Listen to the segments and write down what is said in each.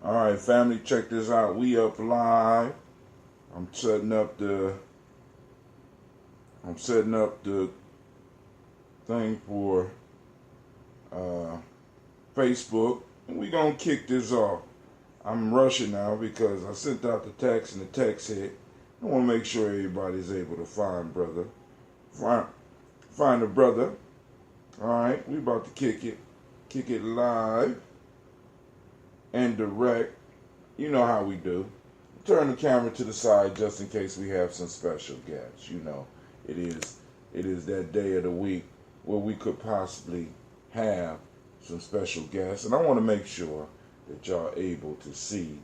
All right, family, check this out. We up live. I'm setting up the thing for Facebook, and we gonna kick this off. I'm rushing now because I sent out the text and the text hit. I want to make sure everybody's able to find the brother. All right, we about to kick it live and direct. You know how we do. Turn the camera to the side just in case we have some special guests. You know, it is that day of the week where we could possibly have some special guests, and I want to make sure that y'all are able to see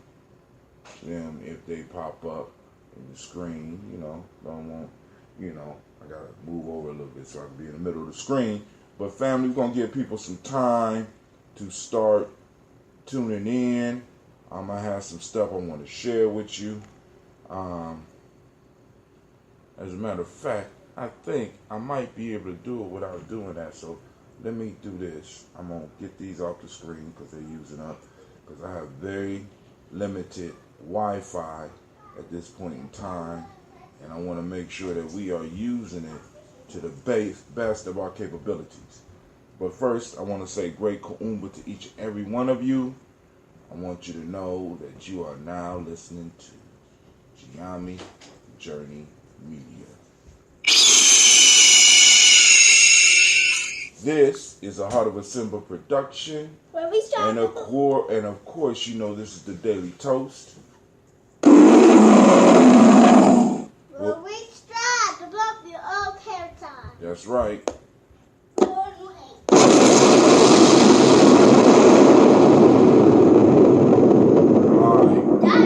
them if they pop up in the screen. I gotta move over a little bit so I can be in the middle of the screen. But family, we're gonna give people some time to start tuning in. I have some stuff I want to share with you. As a matter of fact, I think I might be able to do it without doing that. So let me do this. I'm going to get these off the screen because they're using up. Because I have very limited Wi-Fi at this point in time. And I want to make sure that we are using it to the best of our capabilities. But first, I want to say great Kuumba to each and every one of you. I want you to know that you are now listening to Gye-Nyame Journey Media. This is a Heart of a Simba production. Where we start and of course, you know this is the Daily Toast. Where we start to block the old hair time. That's right.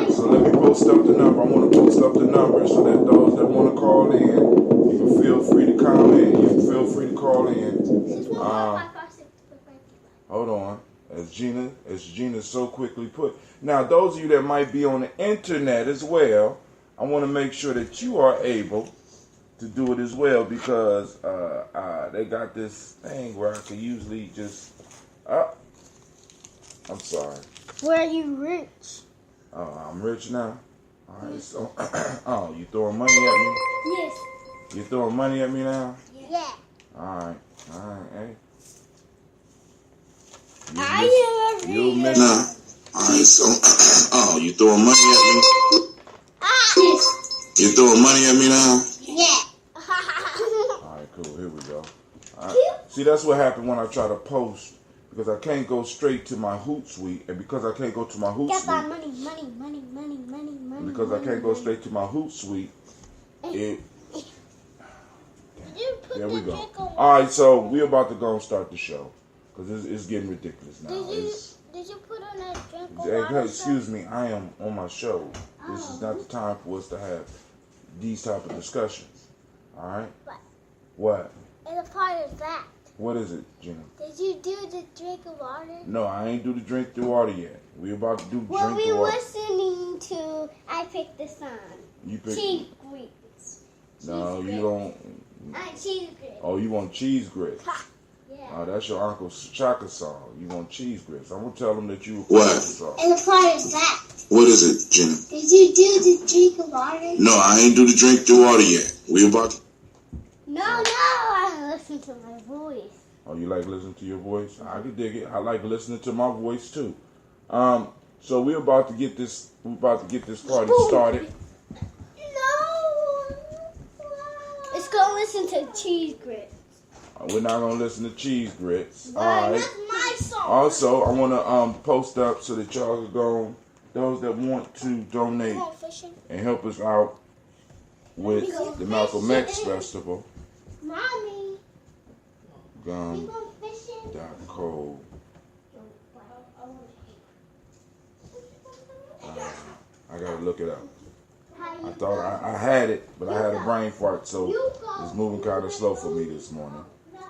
So let me post up the number. I want to post up the number so that those that want to call in, you can feel free to comment. You can feel free to call in. Hold on. As Gina so quickly put. Now, those of you that might be on the internet as well, I want to make sure that you are able to do it as well because they got this thing where I can usually just... I'm sorry. Where are you rich? Oh, I'm rich now. All right, so you throwing money at me? Yes. You throwing money at me now? Yeah. All right, hey. You miss now. All right, so you throwing money at me? Yes. You throwing money at me now? Yeah. All right, cool. Here we go. All right. See, that's what happened when I try to post. Because I can't go straight to my Hootsuite, and because I can't go to my Hootsuite, money. Because I can't go straight to my Hootsuite, there we go. All right, so we're about to go and start the show because it's getting ridiculous now. Did you put on that drink of water? Excuse me, I am on my show. This is not the time for us to have these type of discussions. All right. What? It's a part of that. What is it, Gina? Did you do the drink of water? No, I ain't do the drink the water yet. We're about to do drink the water. What we're listening to, I picked the song. You picked Cheese grits. No, you don't. Cheese grits. Oh, you want cheese grits? Yeah. That's your Uncle Shaka song. You want cheese grits. I'm going to tell him that you... What? It's a part of that. What is it, Gina? Did you do the drink of water? No, I ain't do the drink the water yet. We about to... No, I listen to my voice. Oh, you like listening to your voice? I can dig it. I like listening to my voice too. So we're about to get this. We're about to get this party started. No. Let's go listen to cheese grits. We're not gonna listen to cheese grits. All right. That's my song. Also, I want to post up so that y'all can go. Those that want to donate and help us out with the Malcolm X Festival. Mommy. Gum.co. I gotta look it up. I thought I had it, but I had a brain fart, so it's moving kind of slow for me this morning.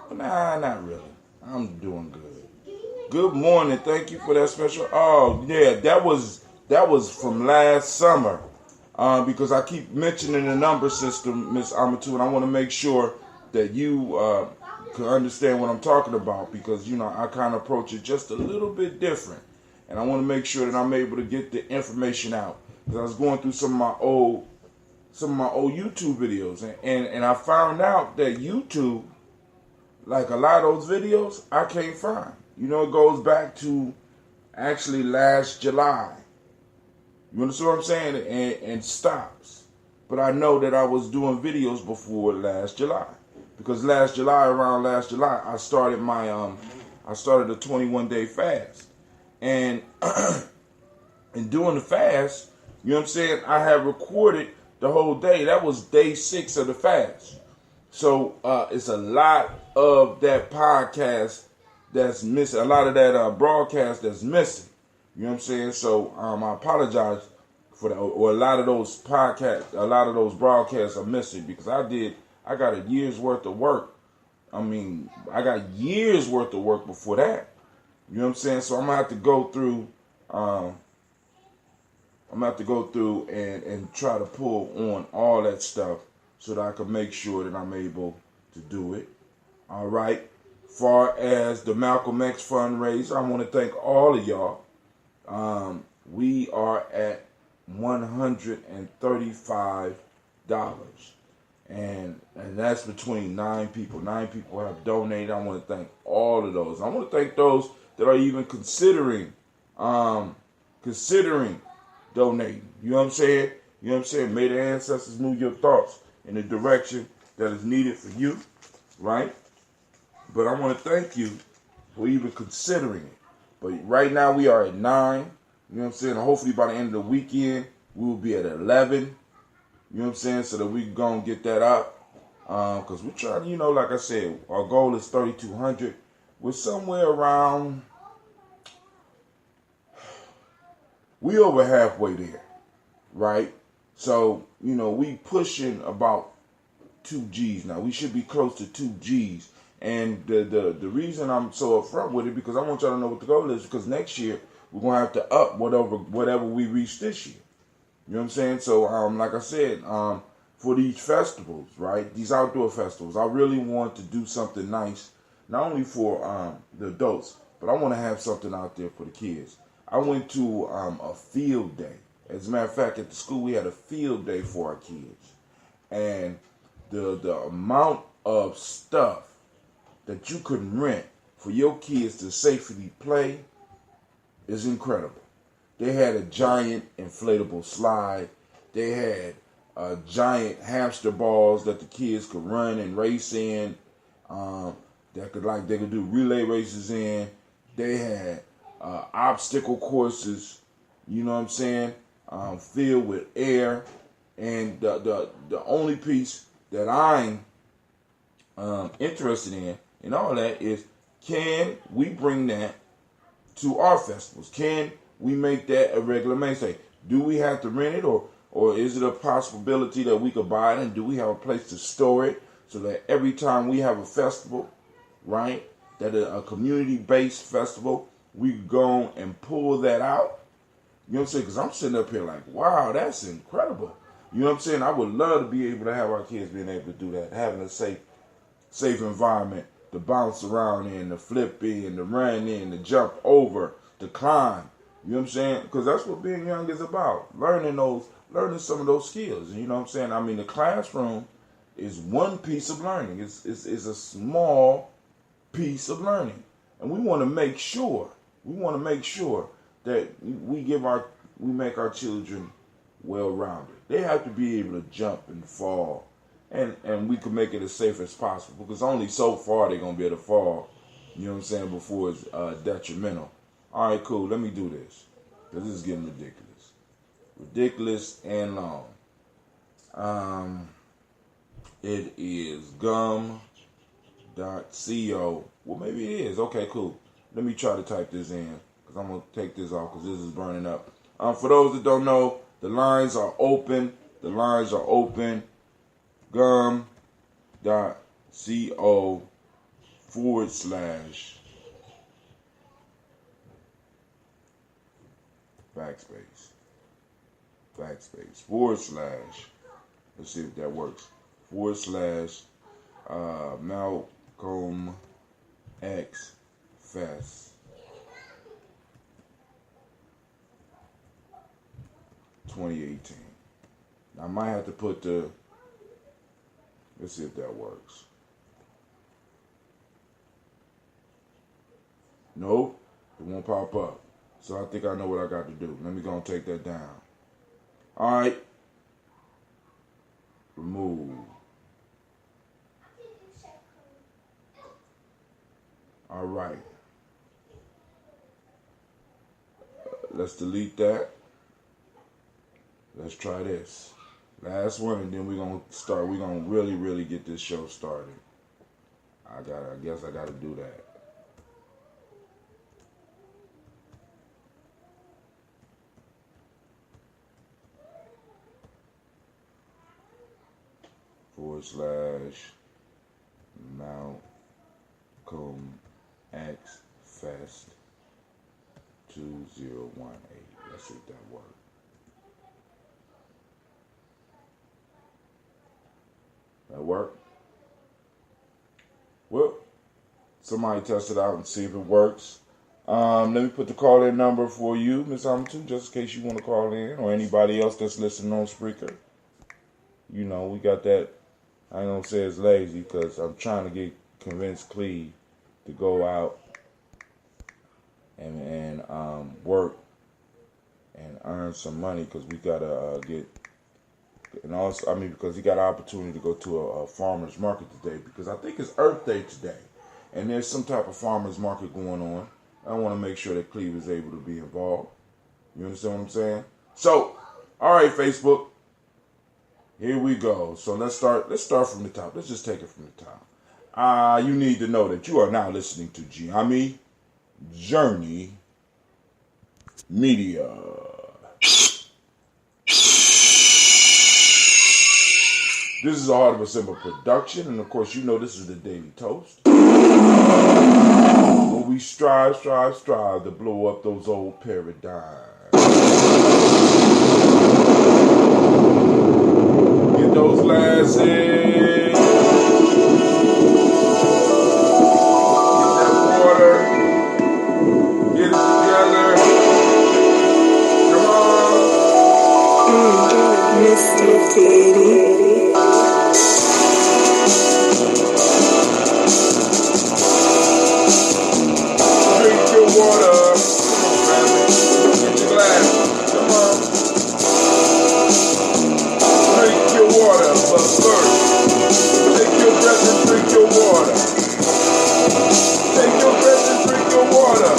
But nah, not really. I'm doing good. Good morning. Thank you for that special. Oh yeah, that was from last summer. Because I keep mentioning the number system, Miss Amatu, and I want to make sure that you can understand what I'm talking about because, you know, I kind of approach it just a little bit different. and I want to make sure that I'm able to get the information out. Because I was going through some of my old YouTube videos, and I found out that YouTube, like a lot of those videos, I can't find. You know, it goes back to actually last July. You understand what I'm saying? And stops. But I know that I was doing videos before last July. Because around last July, I started a 21-day fast. And and during the fast, you know what I'm saying, I have recorded the whole day. That was day 6 of the fast. So it's a lot of that podcast that's missing, a lot of that broadcast that's missing. You know what I'm saying? So I apologize for that. Or a lot of those broadcasts are missing because I got a year's worth of work. I mean, I got years worth of work before that. You know what I'm saying? So I'm gonna have to go through. And try to pull on all that stuff so that I can make sure that I'm able to do it. All right. Far as the Malcolm X fundraiser, I want to thank all of y'all. We are at $135, and that's between 9 people. 9 people have donated. I want to thank all of those. I want to thank those that are even considering donating. You know what I'm saying? You know what I'm saying? May the ancestors move your thoughts in the direction that is needed for you, right? But I want to thank you for even considering it. But right now we are at 9. You know what I'm saying? Hopefully by the end of the weekend, we will be at 11. You know what I'm saying? So that we can go and get that up. Because we're trying, you know, like I said, our goal is 3,200. We're somewhere around, we over halfway there, right? So, you know, we pushing about 2 G's now. We should be close to 2 G's. And the reason I'm so upfront with it, because I want y'all to know what the goal is, because next year we're going to have to up whatever we reach this year. You know what I'm saying? So, like I said, for these festivals, right, these outdoor festivals, I really want to do something nice, not only for the adults, but I want to have something out there for the kids. I went to a field day. As a matter of fact, at the school, we had a field day for our kids. And the amount of stuff that you could rent for your kids to safely play is incredible. They had a giant inflatable slide. They had giant hamster balls that the kids could run and race in. They could do relay races in. They had obstacle courses, you know what I'm saying, filled with air. And the only piece that I'm interested in all that is, can we bring that to our festivals? Can we make that a regular mainstay? Do we have to rent it, or is it a possibility that we could buy it, and do we have a place to store it so that every time we have a festival, right, that a community-based festival, we go and pull that out? You know what I'm saying? Because I'm sitting up here like, wow, that's incredible. You know what I'm saying? I would love to be able to have our kids being able to do that, having a safe environment to bounce around in, to flip in, to run in, to jump over, to climb. You know what I'm saying? Because that's what being young is about. Learning some of those skills. And you know what I'm saying? I mean, the classroom is one piece of learning. It's a small piece of learning. And we want to make sure that we make our children well-rounded. They have to be able to jump and fall. And we can make it as safe as possible, because only so far they're going to be able to fall, you know what I'm saying, before it's detrimental. All right, cool. Let me do this, because this is getting ridiculous. Ridiculous and long. It is gum.co. Well, maybe it is. Okay, cool. Let me try to type this in, because I'm going to take this off, because this is burning up. For those that don't know, the lines are open. Gum.co /backspace / let's see if that works / Malcolm X Fest 2018. I might have to put the, let's see if that works. Nope, it won't pop up. So I think I know what I got to do. Let me go and take that down. All right. Remove. All right. Let's delete that. Let's try this. Last one, and then we're going to start. We're going to really, really get this show started. I guess I got to do that. / Malcolm X Fest 2018. Let's see if that works. That work? Well, somebody test it out and see if it works. Let me put the call-in number for you, Miss Hamilton, just in case you want to call in, or anybody else that's listening on Spreaker. You know, we got that. I ain't gonna say it's lazy because I'm trying to convince Cleve to go out and work and earn some money, because we gotta get, and also because he got an opportunity to go to a farmer's market today, because I think it's Earth Day today, and there's some type of farmer's market going on. I want to make sure that Cleve is able to be involved. You understand what I'm saying? So, all right, Facebook. Here we go. So let's start from the top. Let's just take it from the top. You need to know that you are now listening to Gye-Nyame Journey Media. This is a Heart of a Simple production, and of course, you know this is the Daily Toast, where we strive to blow up those old paradigms. Get those glasses. Get that water. Get it together. Come on. Mr. Diddy. Drink your water. Come on, family. Get your glass. Come on. Drink your water, but first, take your breath and drink your water. Take your breath and drink your water.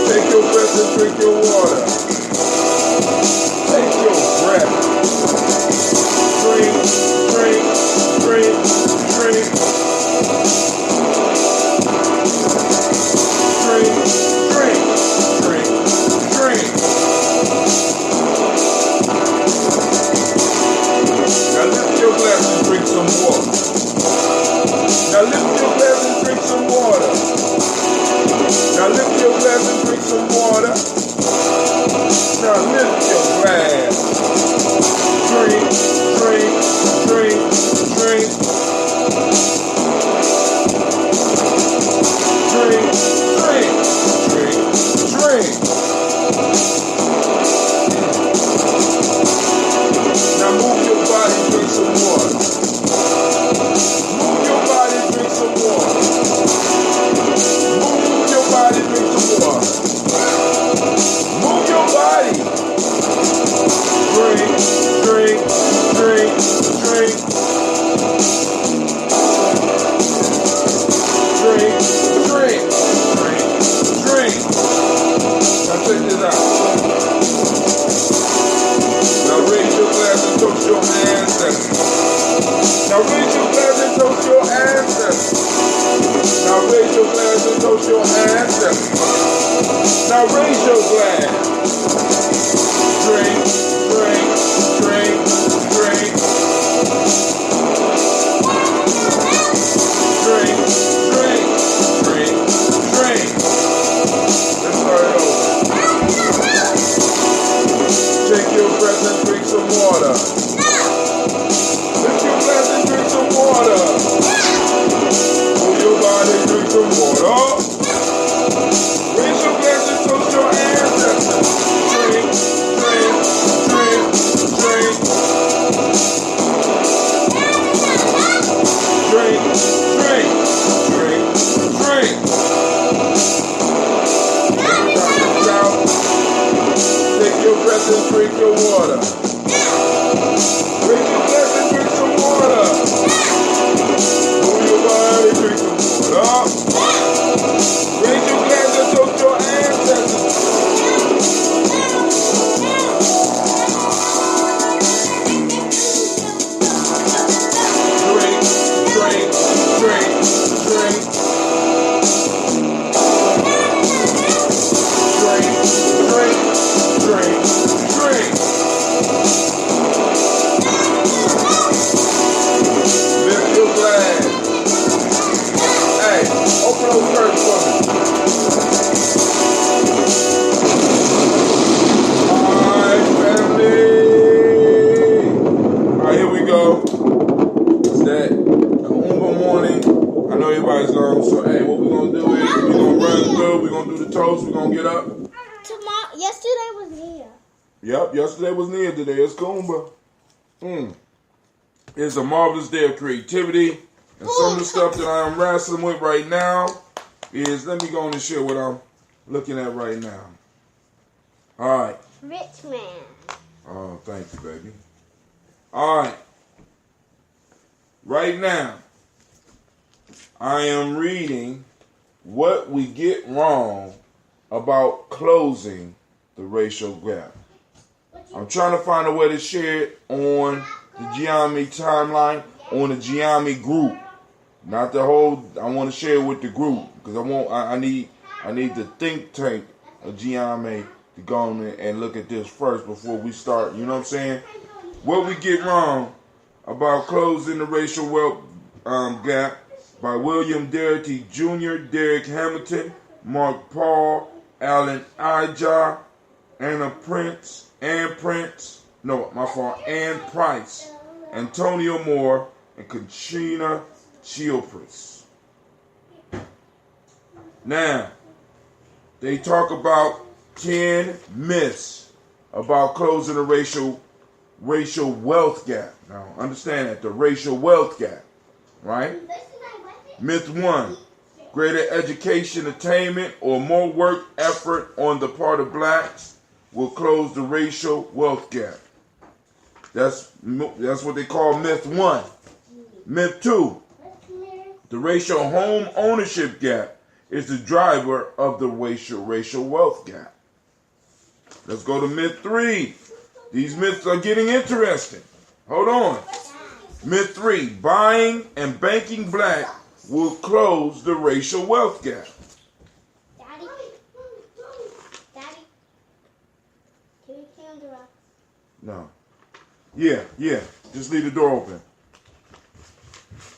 Take your breath and drink your water. Take your breath. Drink, drink, drink, drink. Drink, drink, drink, drink. Now lift your glass and drink some water. Now lift your glass and drink some water. Now lift your glass and drink some water. Now lift your glass. Drink, drink, drink, drink. Drink, drink, drink, drink. Now move your body, drink some water. Move your body, drink some water. Move your body, drink some water. Move your body. Drink, drink, drink, drink. Drink, drink, drink, drink. Now check this out. Now raise your glass and toast your ancestors. Now raise your glass and toast your ancestors. Now raise your glass and toast your ancestors. Now raise your glass. Drink, drink, drink, drink. Drink, drink, drink, drink. Let's start it over. Take your breath and drink some water. Lift your glass and drink some water. Move your body, drink some water. Raise your glass and toast your ancestors. Drink, drink, blessings, drink your water. Drink your blessings, drink some water. Move your body, drink some water. Raise your glass and toast your ancestors. Drink, drink, drink, drink. Drink, drink, drink, drink. Lift your glass. Hey, open those curtains for me. Alright, family. Alright, here we go. It's that Kuumba morning. I know everybody's gone, so hey, what we're gonna do is we're gonna run through, we're gonna do the toast, we're gonna get up. Yesterday was near. Yep, yesterday was near, today it's Kuumba. It's a marvelous day of creativity. And some of the stuff that I'm wrestling with right now is, let me go on and share what I'm looking at right now. Alright. Rich man. Oh, thank you, baby. Alright. Right now, I am reading What We Get Wrong About Closing the Racial Gap. I'm trying to find a way to share it on the Gye-Nyame timeline, on the Gye-Nyame group. Not the whole, I want to share it with the group, because I need the think tank of Gye-Nyame to go on and look at this first before we start, you know what I'm saying? What We Get Wrong About Closing the Racial Wealth Gap by William Darity Jr., Derek Hamilton, Mark Paul, Alan Ija, Ann Price, Antonio Moore, and Conchina Chiopris. Now, they talk about 10 myths about closing the racial wealth gap. Now, understand that, the racial wealth gap, right? Myth 1. Greater education attainment or more work effort on the part of blacks will close the racial wealth gap. That's what they call myth 1. Myth 2. The racial home ownership gap is the driver of the racial wealth gap. Let's go to myth 3. These myths are getting interesting. Hold on. Myth 3. Buying and banking black will close the racial wealth gap. Daddy, can we clean the rocks? No. Yeah. Just leave the door open.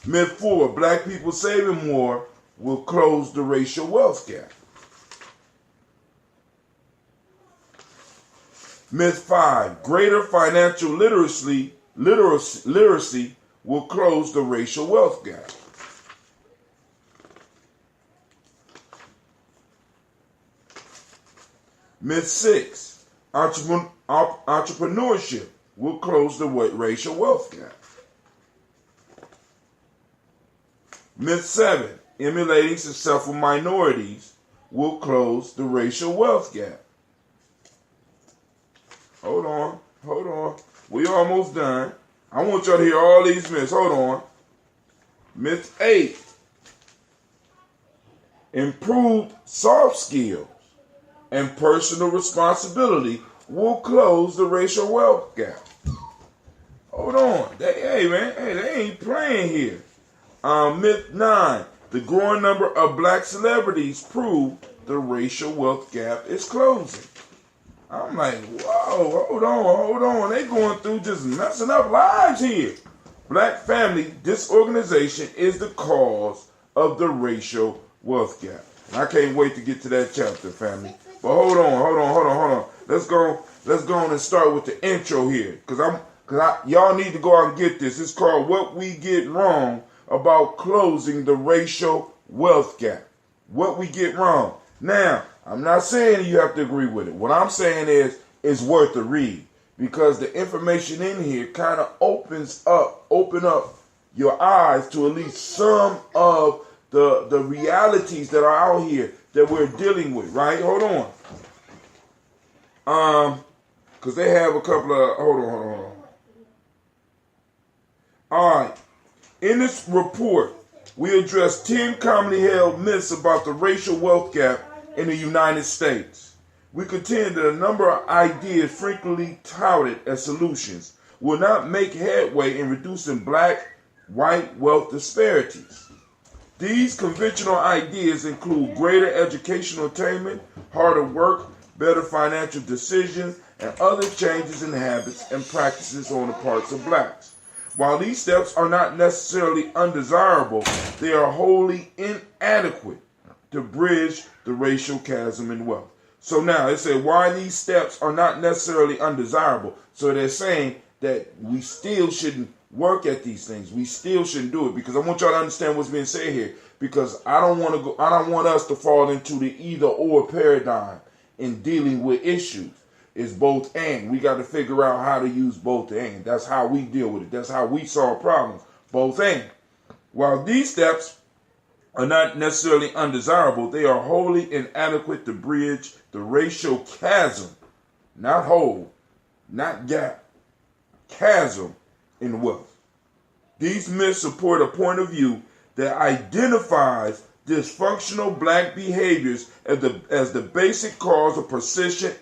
Myth 4. Black people saving more will close the racial wealth gap. Myth 5. Greater financial literacy will close the racial wealth gap. Myth 6. Entrepreneurship will close the racial wealth gap. Myth 7. Emulating successful minorities will close the racial wealth gap. Hold on. We almost done. I want y'all to hear all these myths. Hold on. Myth 8. Improved soft skills and personal responsibility will close the racial wealth gap. Hold on. They ain't playing here. Myth 9. The growing number of black celebrities prove the racial wealth gap is closing. I'm like, whoa, hold on. They going through just messing up lives here. Black family disorganization is the cause of the racial wealth gap. And I can't wait to get to that chapter, family. But hold on. Let's go on and start with the intro here. Cause y'all need to go out and get this. It's called What We Get Wrong About Closing the Racial Wealth Gap. What we get wrong. Now, I'm not saying you have to agree with it. What I'm saying is it's worth a read, because the information in here kind of open up your eyes to at least some of the realities that are out here that we're dealing with, right? Hold on. because they have a couple of, hold on. All right. In this report, we address 10 commonly held myths about the racial wealth gap in the United States. We contend that a number of ideas frequently touted as solutions will not make headway in reducing black-white wealth disparities. These conventional ideas include greater educational attainment, harder work, better financial decisions, and other changes in habits and practices on the parts of blacks. While these steps are not necessarily undesirable, they are wholly inadequate to bridge the racial chasm in wealth. So now they say why these steps are not necessarily undesirable. So they're saying that we still shouldn't work at these things. We still shouldn't do it, because I want y'all to understand what's being said here. Because I don't want us to fall into the either or paradigm in dealing with issues. It's both and. We got to figure out how to use both and. That's how we deal with it. That's how we solve problems. Both and. While these steps are not necessarily undesirable, they are wholly inadequate to bridge the racial chasm, not hole, not gap, chasm in wealth. These myths support a point of view that identifies dysfunctional black behaviors as the basic cause of persistent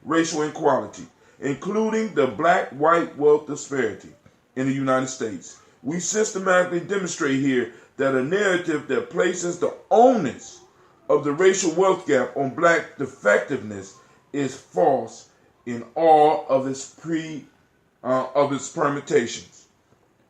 racial inequality, including the black-white wealth disparity in the United States. We systematically demonstrate here that a narrative that places the onus of the racial wealth gap on black defectiveness is false in all of its permutations.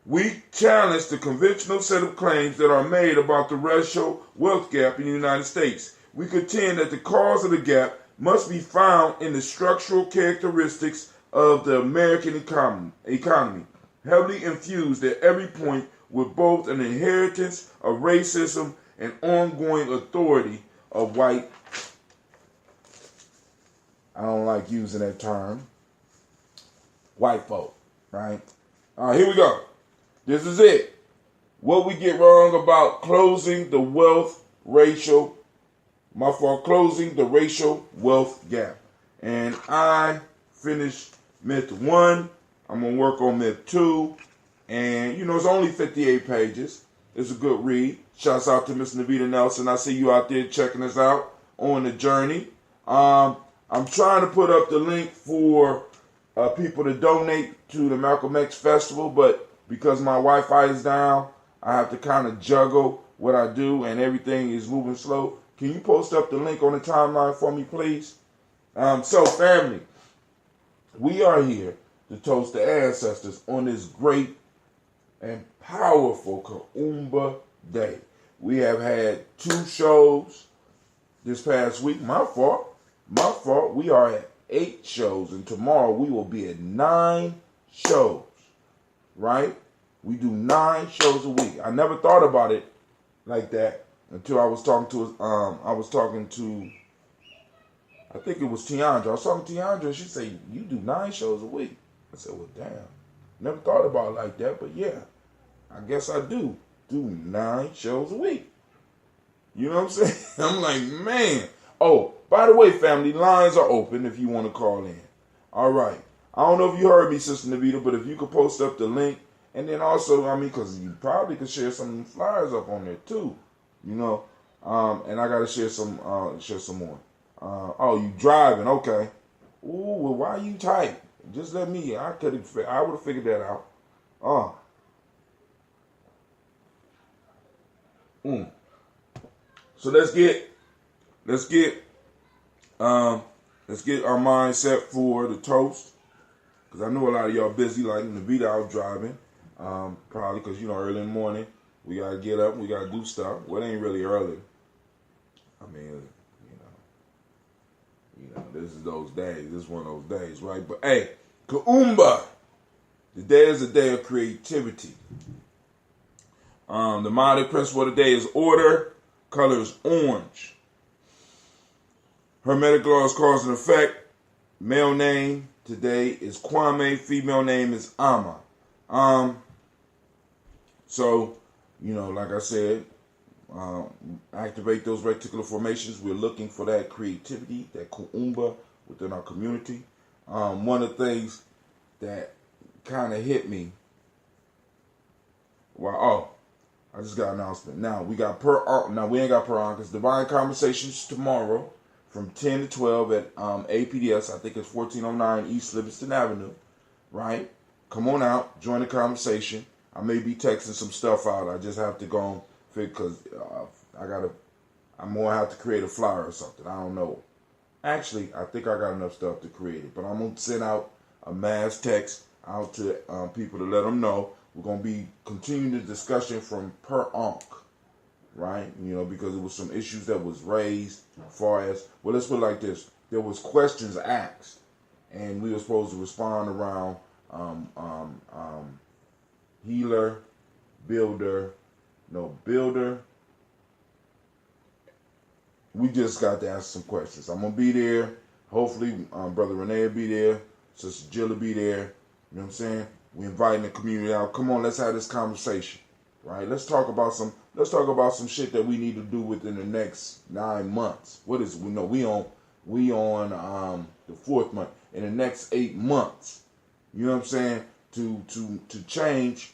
We challenge the conventional set of claims that are made about the racial wealth gap in the United States. We contend that the cause of the gap must be found in the structural characteristics of the American economy, heavily infused at every point with both an inheritance of racism and ongoing authority of white, I don't like using that term, white folk, right? All right, here we go. This is it. What we get wrong about closing the closing the racial wealth gap. And I finished myth 1. I'm going to work on myth 2. And, it's only 58 pages. It's a good read. Shouts out to Miss Navita Nelson. I see you out there checking us out on the journey. I'm trying to put up the link for people to donate to the Malcolm X Festival, but because my Wi-Fi is down, I have to kind of juggle what I do, and everything is moving slow. Can you post up the link on the timeline for me, please? So, family, we are here to toast the ancestors on this great and powerful Kuumba Day. We have had 2 shows this past week. My fault. We are at 8 shows, and tomorrow we will be at 9 shows. Right? We do 9 shows a week. I never thought about it like that until I was talking to I think it was Tiandra. I was talking to Tiandra, and she said, "You do 9 shows a week." I said, "Well, damn. Never thought about it like that, but yeah, I guess I do 9 shows a week." You know what I'm saying? I'm like, man. Oh, by the way, family, lines are open if you want to call in. All right. I don't know if you heard me, Sister Navita, but if you could post up the link, and then also, because you probably could share some flyers up on there too, and I gotta share some more. Oh, you driving? Okay. Ooh, well, why you tight? Just let me. I would have figured that out. So let's get our mind set for the toast. Because I know a lot of y'all busy, like Navita out driving. Probably because, early in the morning, we got to get up, we got to do stuff. Well, it ain't really early. This is those days. This is one of those days, right? But, hey, Kuumba. Today is a day of creativity. The modern principle of the day is order. Color is orange. Hermetic law is cause and effect. Male name today is Kwame. Female name is Ama. So, like I said, activate those reticular formations. We're looking for that creativity, that Kuumba within our community. One of the things that kind of hit me. Well, I just got an announcement. Now we got now we ain't got per on because Divine Conversations tomorrow from 10 to 12 at APDS. I think it's 1409 East Livingston Avenue. Right? Come on out, join the conversation. I may be texting some stuff out. I just have to go on because I'm gonna have to create a flyer or something. I don't know. Actually, I think I got enough stuff to create it, but I'm gonna send out a mass text out to people to let them know. We're gonna be continuing the discussion from per onk, right? Because there was some issues that was raised as far as, well, let's put it like this. There was questions asked, and we were supposed to respond around healer, builder. We just got to ask some questions. I'm going to be there. Hopefully, Brother Renee will be there. Sister Jill will be there. You know what I'm saying? We're inviting the community out. Come on, let's have this conversation. Right? Let's talk about some shit that we need to do within the next 9 months. What is it? We on the 4th month. In the next 8 months. You know what I'm saying? To change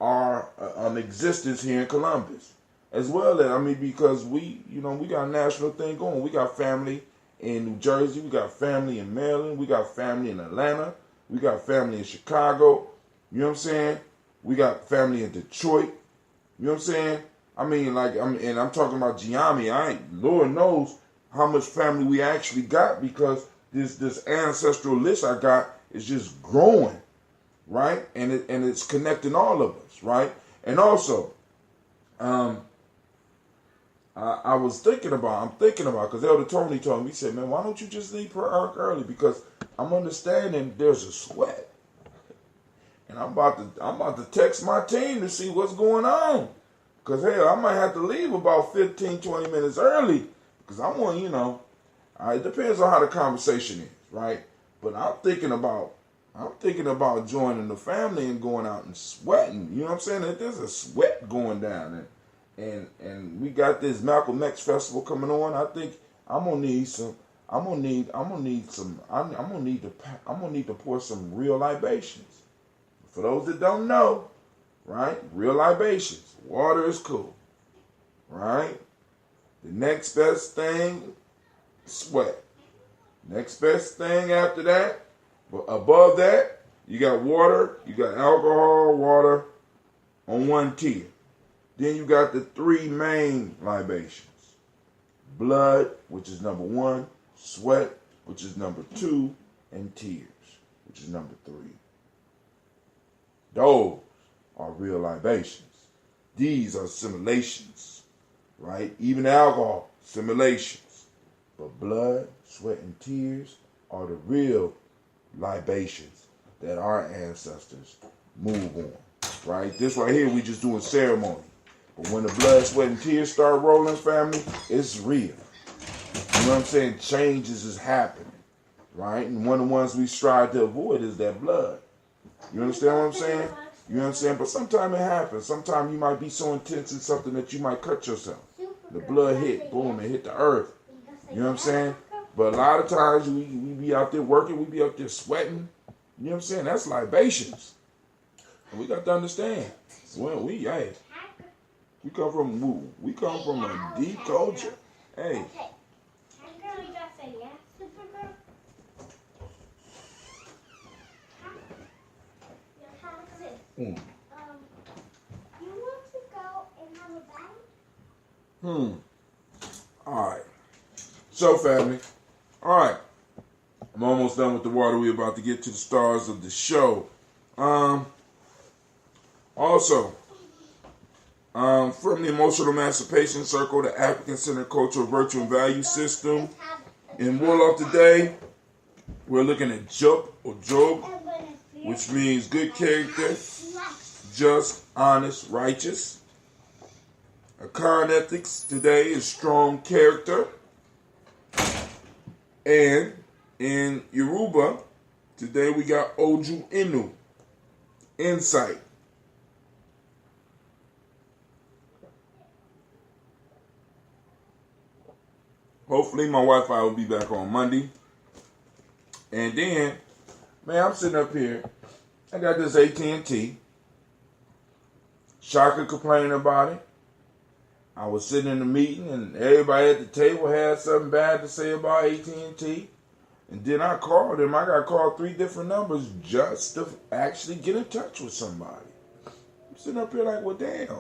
our existence here in Columbus. As well as, because we got a national thing going. We got family in New Jersey. We got family in Maryland. We got family in Atlanta. We got family in Chicago. You know what I'm saying? We got family in Detroit. You know what I'm saying? And I'm talking about Gye-Nyame. Lord knows how much family we actually got because this ancestral list I got is just growing, right? And it's connecting all of us, right? And also, I'm thinking about, because Elder Tony told me, he said, man, why don't you just leave per arc early? Because I'm understanding there's a sweat. And I'm about to text my team to see what's going on. Because, hell, I might have to leave about 15, 20 minutes early. Because I want, it depends on how the conversation is, right? But I'm thinking about joining the family and going out and sweating. You know what I'm saying? There's a sweat going down. And we got this Malcolm X festival coming on. I think I'm gonna need to pour some real libations. For those that don't know, right? Real libations. Water is cool. Right? The next best thing, sweat. Next best thing after that, but above that, you got water, you got alcohol, water on one tier. Then you got the 3 main libations. Blood, which is number 1, sweat, which is number 2, and tears, which is number 3. Those are real libations. These are simulations, right? Even alcohol, simulations. But blood, sweat, and tears are the real libations that our ancestors move on, right? This right here, we just doing ceremony. But when the blood, sweat, and tears start rolling, family, it's real. You know what I'm saying? Changes is happening, right? And one of the ones we strive to avoid is that blood. You understand what I'm saying? You know what I'm saying? But sometimes it happens. Sometimes you might be so intense in something that you might cut yourself. The blood hit, boom, it hit the earth. You know what I'm saying? But a lot of times we be out there working, we be out there sweating. You know what I'm saying? That's libations. And we got to understand. Well, we come from a deep culture. Hey. You want to go and have a bath? All right. So, family. All right. I'm almost done with the water. We're about to get to the stars of the show. Also, from the Emotional Emancipation Circle, the African Centered Cultural Virtue and Value System. In Warlock today, we're looking at Job, which means good character, just, honest, righteous. Akan ethics today is strong character. And in Yoruba, today we got Oju Inu, insight. Hopefully my Wi-Fi will be back on Monday. And then, man, I'm sitting up here. I got this AT&T. Shaka complaining about it. I was sitting in the meeting and everybody at the table had something bad to say about AT&T. And then I called him. I got called 3 different numbers just to actually get in touch with somebody. I'm sitting up here like, well, damn.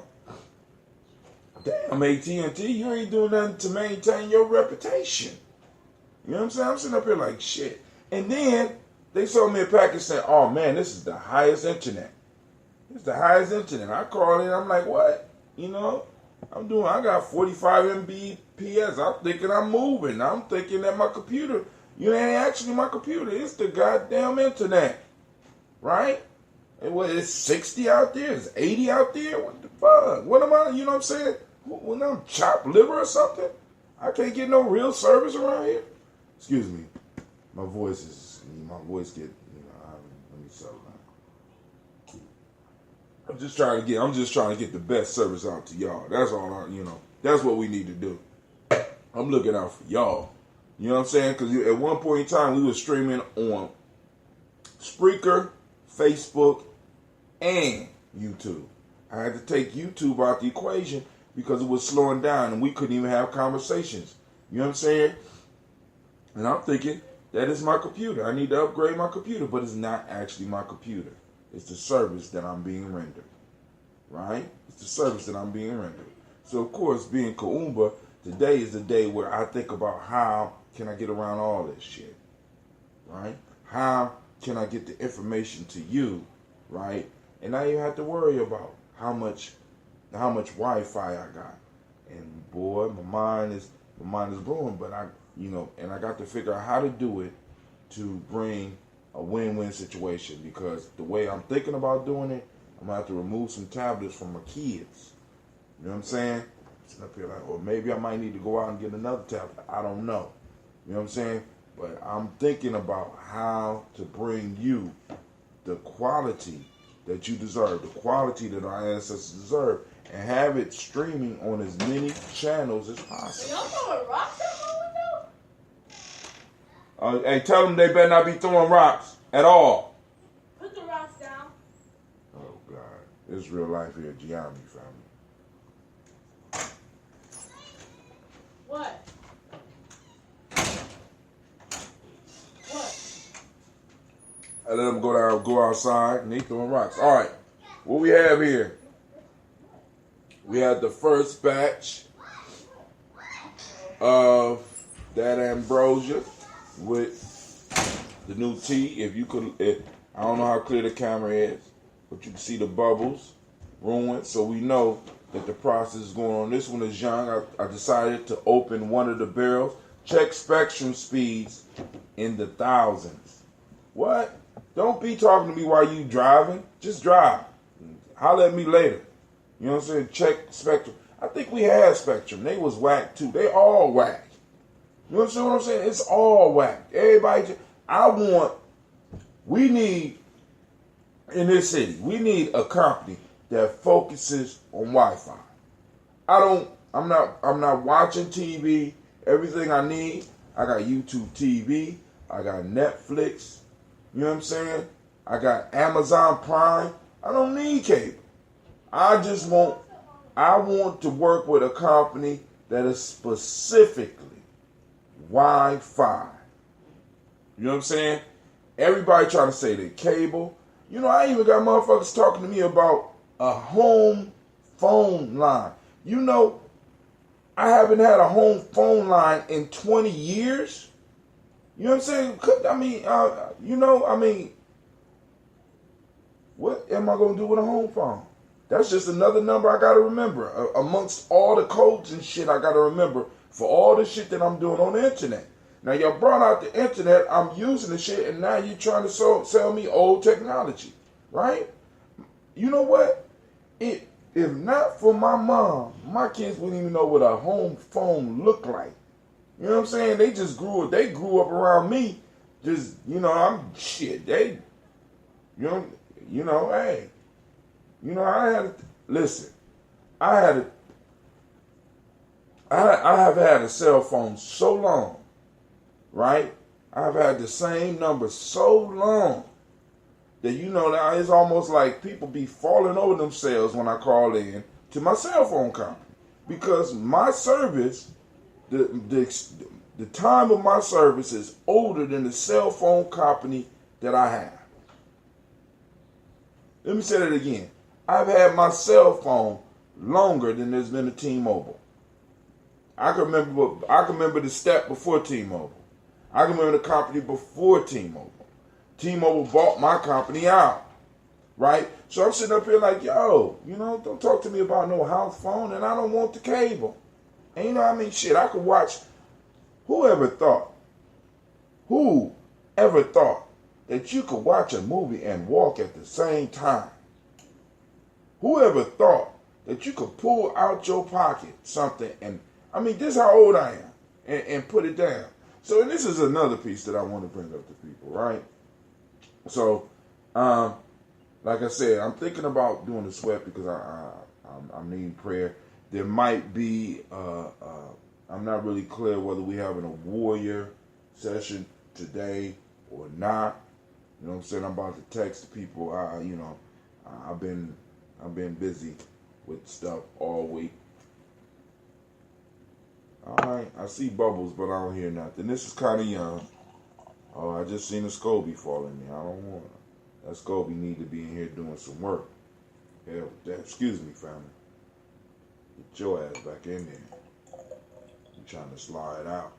Damn, AT&T, you ain't doing nothing to maintain your reputation. You know what I'm saying? I'm sitting up here like, shit. And then they sold me a package saying, oh, man, this is the highest internet. It's the highest internet. I called in. I'm like, what? You know, I got 45 Mbps. I'm thinking I'm moving. I'm thinking that my computer, you ain't actually my computer. It's the goddamn internet. Right? It's 60 out there. It's 80 out there. What the fuck? What am I, you know what I'm saying? When I'm chopped liver or something? I can't get no real service around here? Excuse me. My voice get, let me settle down. I'm just trying to get the best service out to y'all. That's all that's what we need to do. I'm looking out for y'all. You know what I'm saying? Because at one point in time, we were streaming on Spreaker, Facebook, and YouTube. I had to take YouTube out the equation because it was slowing down and we couldn't even have conversations. You know what I'm saying? And I'm thinking, that is my computer. I need to upgrade my computer, but it's not actually my computer. It's the service that I'm being rendered. Right? It's the service that I'm being rendered. So, of course, being Kuumba, today is the day where I think about how can I get around all this shit. Right? How can I get the information to you? Right? And now you have to worry about how much Wi-Fi I got. And boy, my mind is blowing, but I got to figure out how to do it to bring a win-win situation, because the way I'm thinking about doing it, I'm gonna have to remove some tablets from my kids. You know what I'm saying? Sitting up here like, or maybe I might need to go out and get another tablet. I don't know. You know what I'm saying? But I'm thinking about how to bring you the quality that you deserve, the quality that our ancestors deserve, and have it streaming on as many channels as possible. Y'all throwing rocks at my window? Hey, tell them they better not be throwing rocks at all. Put the rocks down. Oh, God. It's real life here at Gye-Nyame, family. What? I let them go outside, and they throwing rocks. All right, what we have here? We have the first batch of that ambrosia with the new tea. I don't know how clear the camera is, but you can see the bubbles ruined, so we know that the process is going on. This one is young. I decided to open one of the barrels. Check spectrum speeds in the thousands. What? Don't be talking to me while you driving. Just drive. Holler at me later. You know what I'm saying? Check spectrum. I think we had spectrum. They was whack too. They all whack. You understand what I'm saying? It's all whack. Everybody. We need, in this city, we need a company that focuses on Wi-Fi. I'm not watching TV. Everything I need, I got YouTube TV. I got Netflix. You know what I'm saying? I got Amazon Prime. I don't need cable. I want to work with a company that is specifically Wi-Fi. You know what I'm saying? Everybody trying to say they cable. You know, I even got motherfuckers talking to me about a home phone line. You know, I haven't had a home phone line in 20 years. You know what I'm saying? What am I going to do with a home phone? That's just another number I got to remember. Amongst all the codes and shit I got to remember for all the shit that I'm doing on the internet. Now, y'all brought out the internet. I'm using the shit, and now you're trying to sell me old technology. Right? You know what? If not for my mom, my kids wouldn't even know what a home phone looked like. You know what I'm saying? They grew up around me. Just, I'm shit. Hey. I have had a cell phone so long, right? I've had the same number so long that now it's almost like people be falling over themselves when I call in to my cell phone company because my service, the time of my service is older than the cell phone company that I have. Let me say that again. I've had my cell phone longer than there's been a T-Mobile. I can remember the step before T-Mobile. I can remember the company before T-Mobile. T-Mobile bought my company out, right? So I'm sitting up here like, yo, don't talk to me about no house phone, and I don't want the cable. And shit, I could watch. Whoever thought that you could watch a movie and walk at the same time? Whoever thought that you could pull out your pocket something and, this is how old I am, and put it down. So, and this is another piece that I want to bring up to people, right? So, like I said, I'm thinking about doing a sweat because I'm needing prayer. There might be, I'm not really clear whether we're having a warrior session today or not. You know what I'm saying? I'm about to text people. I've been busy with stuff all week. All right, I see bubbles, but I don't hear nothing. This is kind of young. Oh, I just seen a SCOBY fall in there. I don't want that SCOBY need to be in here doing some work. Hell with that. Excuse me, family. Get your ass back in there. You trying to slide out.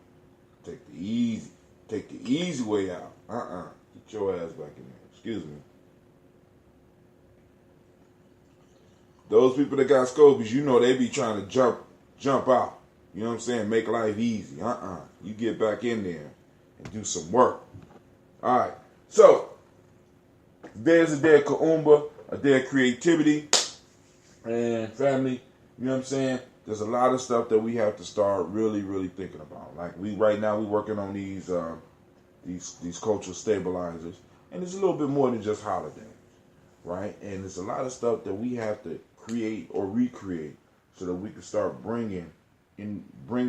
Take the easy way out. Get your ass back in there. Excuse me. Those people that got SCOBYs, they be trying to jump out. You know what I'm saying? Make life easy. You get back in there and do some work. All right. So, there's a day of Kuumba, a day of creativity, and family, you know what I'm saying? There's a lot of stuff that we have to start really, really thinking about. Like right now we're working on these cultural stabilizers, and it's a little bit more than just holidays, right? And there's a lot of stuff that we have to create or recreate so that we can start bringing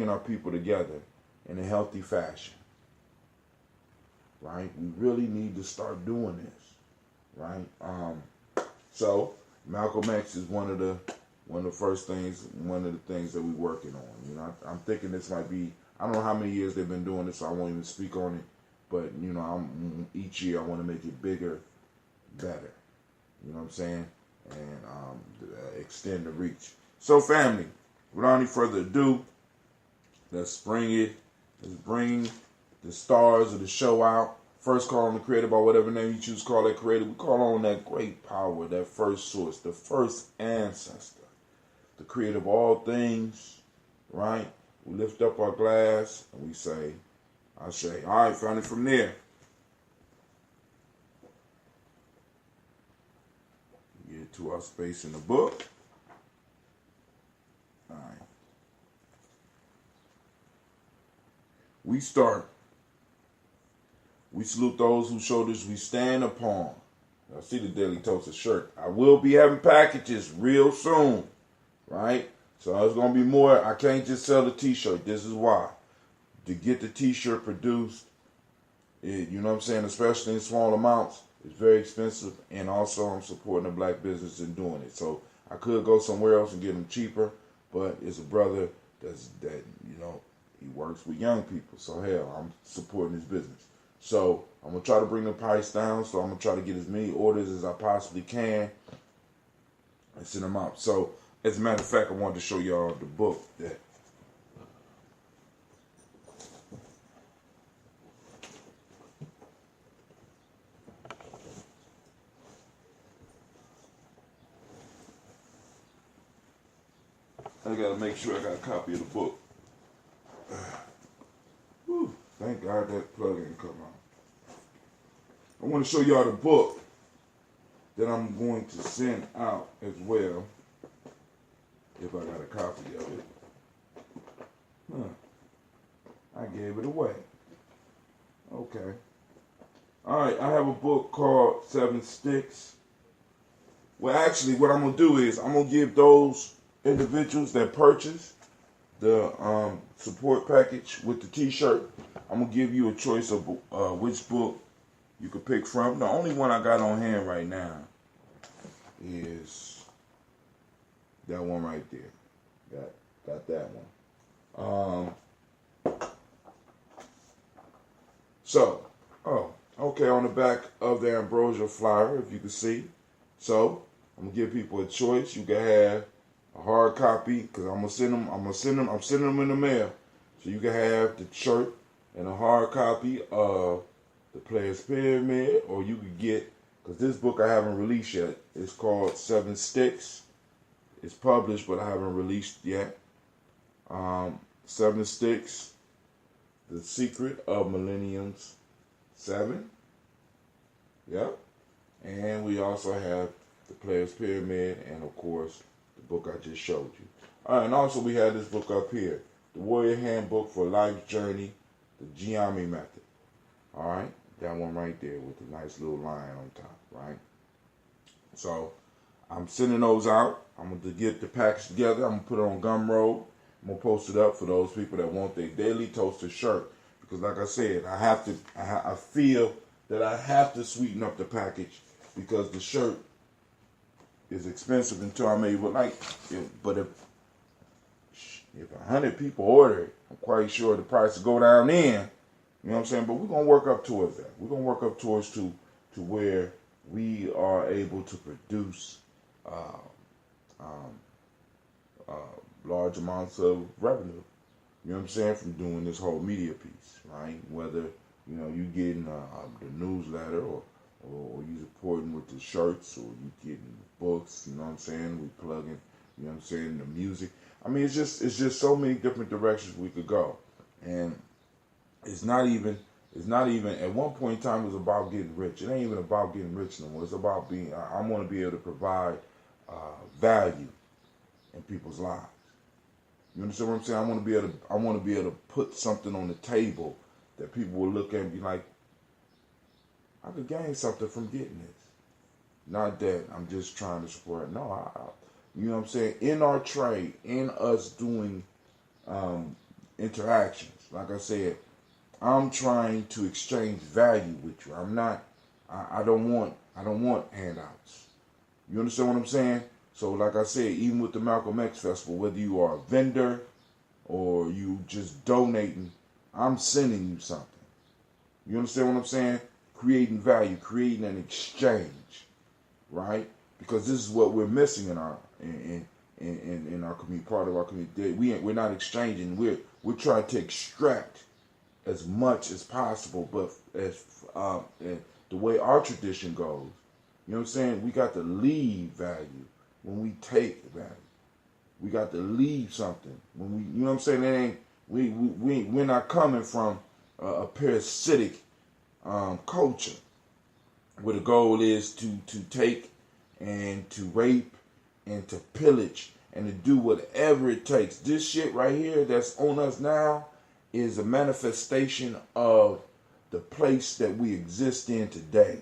our people together in a healthy fashion, right? We really need to start doing this, right? So Malcolm X is one of the things that we're working on. I'm thinking this might be, I don't know how many years they've been doing this, so I won't even speak on it. But each year I want to make it bigger, better. You know what I'm saying? And extend the reach. So family, without any further ado, let's bring the stars of the show out. First call on the creator by whatever name you choose to call that creator. We call on that great power, that first source, the first ancestor, the creator of all things, right? We lift up our glass and we say, I say, all right, family, from there. Get to our space in the book. All right. We start. We salute those whose shoulders we stand upon. I see the Daily Toaster shirt. I will be having packages real soon, right? So there's going to be more. I can't just sell the t-shirt. This is why. To get the t-shirt produced, you know what I'm saying, especially in small amounts, it's very expensive. And also I'm supporting a black business in doing it. So I could go somewhere else and get them cheaper, but it's a brother that he works with young people. So hell, I'm supporting his business. So I'm going to try to bring the price down. So I'm going to try to get as many orders as I possibly can and send them out. So as a matter of fact, I wanted to show y'all the book that I got to make sure I got a copy of the book. Whew, thank God that plug didn't come out. I want to show y'all the book that I'm going to send out as well, if I got a copy of it. I gave it away. Okay. All right, I have a book called 7 Sticks. Well, actually, what I'm going to do is I'm going to give those individuals that purchase the support package with the t-shirt. I'm gonna give you a choice of which book you could pick from. The only one I got on hand right now is that one right there. Got that one. Okay, on the back of the Ambrosia flyer, if you can see. So, I'm gonna give people a choice. You can have a hard copy, because I'm sending them in the mail. So you can have the shirt and a hard copy of the Players Pyramid, or you could get, because this book I haven't released yet. It's called 7 Sticks. It's published, but I haven't released yet. 7 Sticks, The Secret of Millennium's 7. Yep. And we also have the Players Pyramid, and of course, the book I just showed you. All right, and also we have this book up here, The Warrior Handbook for Life's Journey, the Gye-Nyame Method. All right, that one right there with the nice little lion on top, right? So, I'm sending those out. I'm going to get the package together. I'm going to put it on Gumroad. I'm going to post it up for those people that want their Daily Toaster shirt. Because like I said, I feel that I have to sweeten up the package because the shirt is expensive until I made it. But if 100 people order it, I'm quite sure the price will go down then. You know what I'm saying? But we're going to work up towards that. We're going to work up towards to where we are able to produce large amounts of revenue. You know what I'm saying? From doing this whole media piece, right? Whether, you getting the newsletter or you supporting with the shirts or you getting books, you know what I'm saying? We plugging, you know what I'm saying, the music. I mean, it's just so many different directions we could go. And it's not even, at one point in time, it was about getting rich. It ain't even about getting rich no more. It's about being, I want to be able to provide value in people's lives. You understand what I'm saying? I want to be able to put something on the table that people will look at and be like, I could gain something from getting this. Not that I'm just trying to support it. No, you know what I'm saying? In our trade, in us doing interactions, like I said, I'm trying to exchange value with you. I don't want handouts. You understand what I'm saying? So like I said, even with the Malcolm X Festival, whether you are a vendor or you just donating, I'm sending you something. You understand what I'm saying? Creating value, creating an exchange, right? Because this is what we're missing in our community, part of our community. We're not exchanging. We're trying to extract as much as possible, but as the way our tradition goes, you know what I'm saying? We got to leave value when we take value. We got to leave something when we, you know what I'm saying? It ain't, we're not coming from a parasitic culture where the goal is to take and to rape and to pillage and to do whatever it takes. This shit right here that's on us now is a manifestation of the place that we exist in today.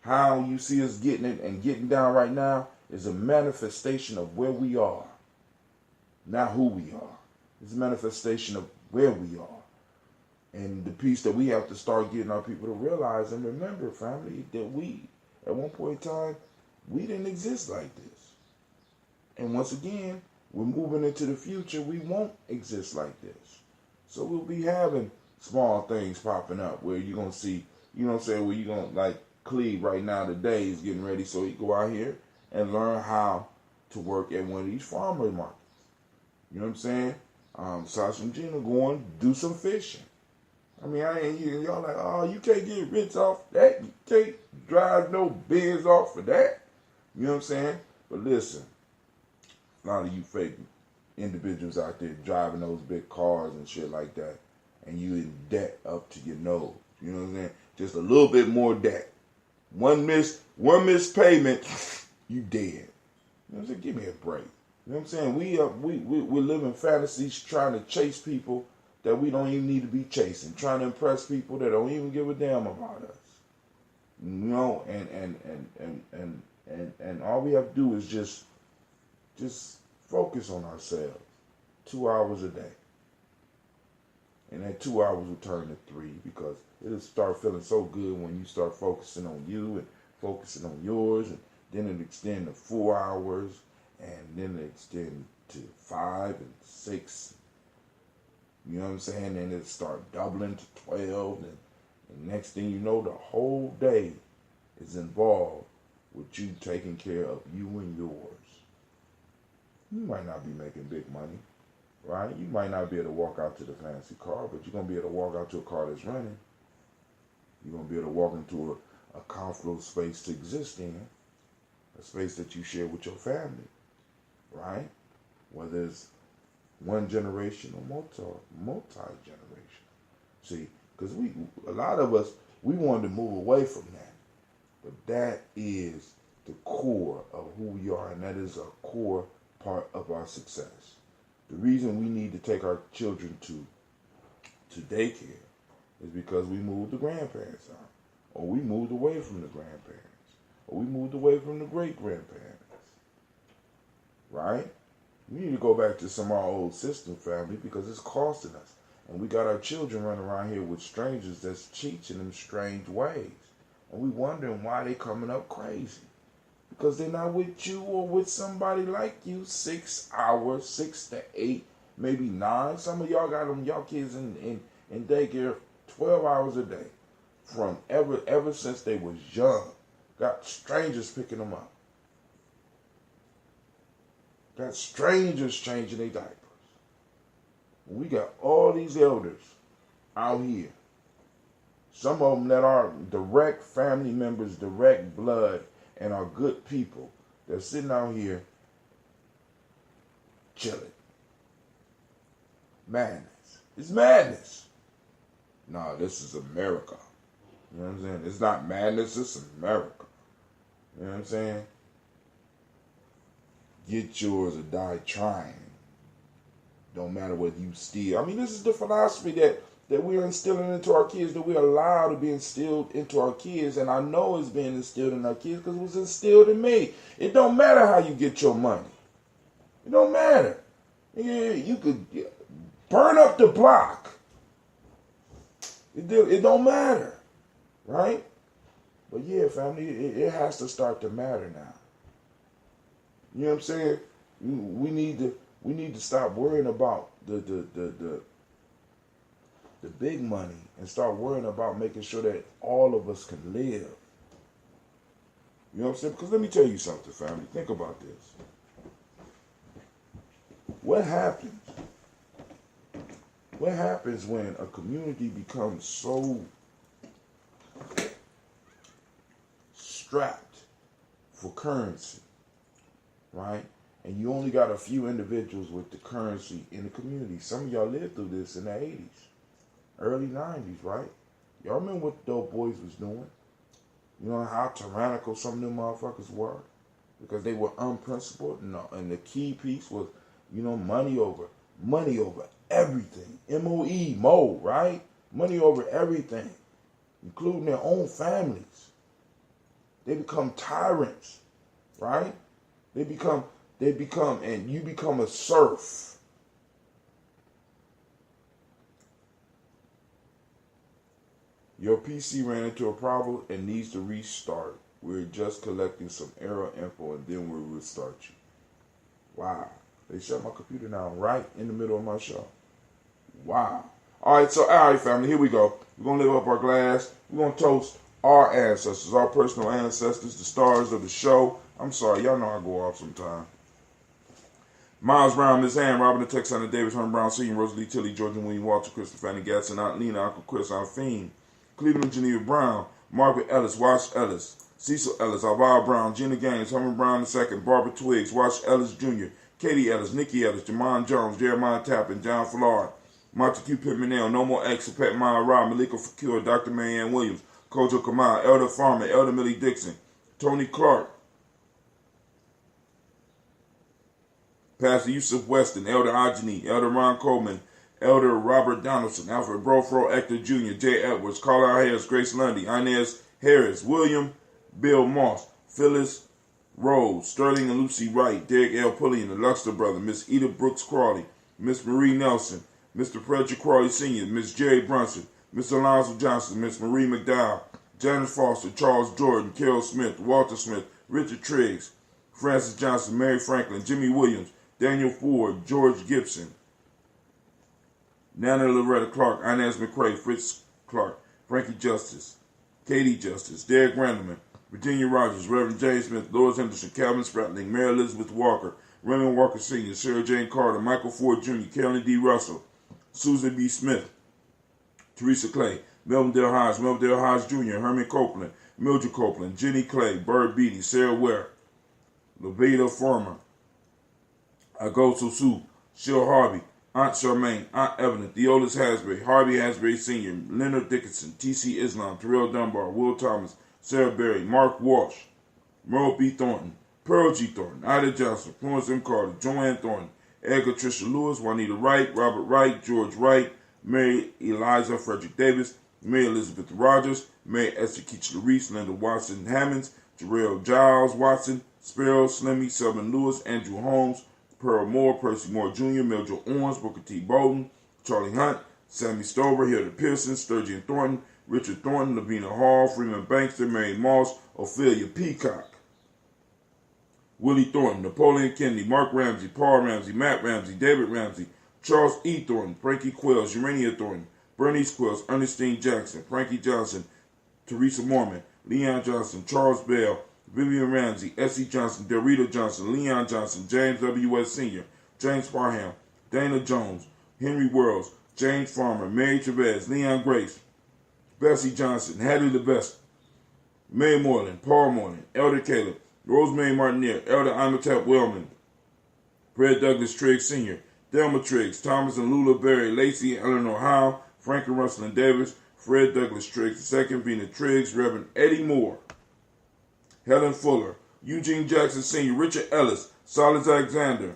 How you see us getting it and getting down right now is a manifestation of where we are, not who we are. It's a manifestation of where we are. And the piece that we have to start getting our people to realize and remember, family, that we, at one point in time, we didn't exist like this. And once again, we're moving into the future, we won't exist like this. So we'll be having small things popping up where you're going to see, you know what I'm saying, where you're going to, like Cleve right now today is getting ready so he go out here and learn how to work at one of these farmer markets. You know what I'm saying? Sasha and Gina going do some fishing. I mean, I ain't hearing y'all like, oh, you can't get rich off that. You can't drive no Benz off of that. You know what I'm saying? But listen, a lot of you fake individuals out there driving those big cars and shit like that, and you in debt up to your nose. You know what I'm saying? Just a little bit more debt. One missed payment, you dead. You know what I'm saying? Give me a break. You know what I'm saying? We're living fantasies trying to chase people that we don't even need to be chasing, trying to impress people that don't even give a damn about us. You know, and all we have to do is just focus on ourselves. 2 hours a day. And that 2 hours will turn to 3 because it'll start feeling so good when you start focusing on you and focusing on yours. And then it'll extend to 4 hours. And then it'll extend to 5 and 6. You know what I'm saying? And it'll start doubling to 12. And next thing you know, the whole day is involved with you taking care of you and yours. You might not be making big money, right? You might not be able to walk out to the fancy car, but you're going to be able to walk out to a car that's running. You're going to be able to walk into a comfortable space to exist in, a space that you share with your family, right? Whether it's one generation or multi-generation. See, because a lot of us, we wanted to move away from that. But that is the core of who we are, and that is a core part of our success. The reason we need to take our children to daycare is because we moved the grandparents out, or we moved away from the grandparents, or we moved away from the great-grandparents, right? We need to go back to some of our old system, family, because it's costing us. And we got our children running around here with strangers that's teaching them strange ways. And we wondering why they coming up crazy. Because they're not with you or with somebody like you 6 hours, 6 to 8, maybe 9. Some of y'all got them, y'all kids in daycare 12 hours a day. From ever since they was young. Got strangers picking them up. Got strangers changing their diapers. We got all these elders out here. Some of them that are direct family members, direct blood, and are good people. They're sitting out here chilling. Madness. It's madness. No, this is America. You know what I'm saying? It's not madness, it's America. You know what I'm saying? Get yours or die trying. Don't matter whether you steal. I mean, this is the philosophy that we're instilling into our kids, that we're allowed to be instilled into our kids. And I know it's being instilled in our kids because it was instilled in me. It don't matter how you get your money. It don't matter. You could burn up the block. It don't matter. Right? But yeah, family, it has to start to matter now. You know what I'm saying? We need to stop worrying about the big money and start worrying about making sure that all of us can live. You know what I'm saying? Because let me tell you something, family. Think about this. What happens? What happens when a community becomes so strapped for currency, right? And you only got a few individuals with the currency in the community. Some of y'all lived through this in the 80s, early 90s, right? Y'all remember what those boys was doing? You know how tyrannical some of them motherfuckers were? Because they were unprincipled. No, and the key piece was, money over everything. M-O-E, Mo, right? Money over everything, including their own families. They become tyrants, right? They become, and you become a serf. Your PC ran into a problem and needs to restart. We're just collecting some error info and then we'll restart you. Wow. They shut my computer down right in the middle of my show. Wow. All right, family, here we go. We're going to lift up our glass. We're going to toast our ancestors, our personal ancestors, the stars of the show. I'm sorry, y'all know I go off sometime. Miles Brown, Miss Ann, Robin the Texan, Davis, Herman Brown, Sr., Rosalie Tilly, Georgia William, Walter, Crystal, Fanny Gatson, Aunt Lena, Uncle Chris, Aunt Fiend, Cleveland, Geneva Brown, Margaret Ellis, Wash Ellis, Cecil Ellis, Alvaro Brown, Gina Gaines, Herman Brown II, Barbara Twiggs, Wash Ellis Jr., Katie Ellis, Nikki Ellis, Jamon Jones, Jeremiah Tappan, John Flard, Montague Pimenel, No More X, Pet Maya Rob, Malika Fakir, Dr. Marianne Williams, Kojo Kamal, Elder Farmer, Elder Millie Dixon, Tony Clark, Pastor Yusuf Weston, Elder Ajani, Elder Ron Coleman, Elder Robert Donaldson, Alfred Brofro, Hector Jr., Jay Edwards, Carlisle Harris, Grace Lundy, Inez Harris, William Bill Moss, Phyllis Rose, Sterling and Lucy Wright, Derek L. Pulley and the Luxter brother, Miss Edith Brooks Crawley, Miss Marie Nelson, Mr. Frederick Crawley Sr., Miss Jerry Brunson, Miss Alonzo Johnson, Miss Marie McDowell, Janice Foster, Charles Jordan, Carol Smith, Walter Smith, Richard Triggs, Francis Johnson, Mary Franklin, Jimmy Williams, Daniel Ford, George Gibson, Nana Loretta Clark, Inez McCrae, Fritz Clark, Frankie Justice, Katie Justice, Derek Randleman, Virginia Rogers, Reverend James Smith, Lois Henderson, Calvin Spratling, Mary Elizabeth Walker, Raymond Walker Sr., Sarah Jane Carter, Michael Ford Jr., Carolyn D. Russell, Susan B. Smith, Teresa Clay, Melvin Dale Hodge Jr., Herman Copeland, Mildred Copeland, Jenny Clay, Bird Beatty, Sarah Ware, Levita Farmer, Agosto Sue, Sheil Harvey, Aunt Charmaine, Aunt Evelyn, Theolis Hasbury, Harvey Hasbury Sr., Leonard Dickinson, T.C. Islam, Terrell Dunbar, Will Thomas, Sarah Berry, Mark Walsh, Merle B. Thornton, Pearl G. Thornton, Ida Johnson, Florence M. Carter, Joanne Thornton, Edgar Tricia Lewis, Juanita Wright, Robert Wright, George Wright, Mary Eliza Frederick Davis, Mary Elizabeth Rogers, Mary Esther Keach-Larice, Linda Watson Hammonds, Jarrell Giles Watson, Sparrow, Slimmy, Selvin Lewis, Andrew Holmes, Pearl Moore, Percy Moore Jr., Mildred Owens, Booker T. Bolden, Charlie Hunt, Sammy Stover, Hilda Pearson, Sturgeon Thornton, Richard Thornton, Lavina Hall, Freeman Bankster, Mary Moss, Ophelia Peacock, Willie Thornton, Napoleon Kennedy, Mark Ramsey, Paul Ramsey, Matt Ramsey, David Ramsey, Charles E. Thornton, Frankie Quills, Urania Thornton, Bernice Quills, Ernestine Jackson, Frankie Johnson, Teresa Mormon, Leon Johnson, Charles Bell, Vivian Ramsey, Essie Johnson, Dorita Johnson, Leon Johnson, James W.S. Sr., James Parham, Dana Jones, Henry Worrells, James Farmer, Mary Chavez, Leon Grace, Bessie Johnson, Hattie LeBest, May Moreland, Paul Moreland, Elder Caleb, Rosemary Martineer, Elder Amitab Wellman, Fred Douglas Triggs Sr., Thelma Triggs, Thomas and Lula Berry, Lacey and Eleanor Howe, Frank and Russell Davis, Fred Douglas Triggs II, Vina Triggs, Reverend Eddie Moore, Helen Fuller, Eugene Jackson Sr., Richard Ellis, Silas Alexander,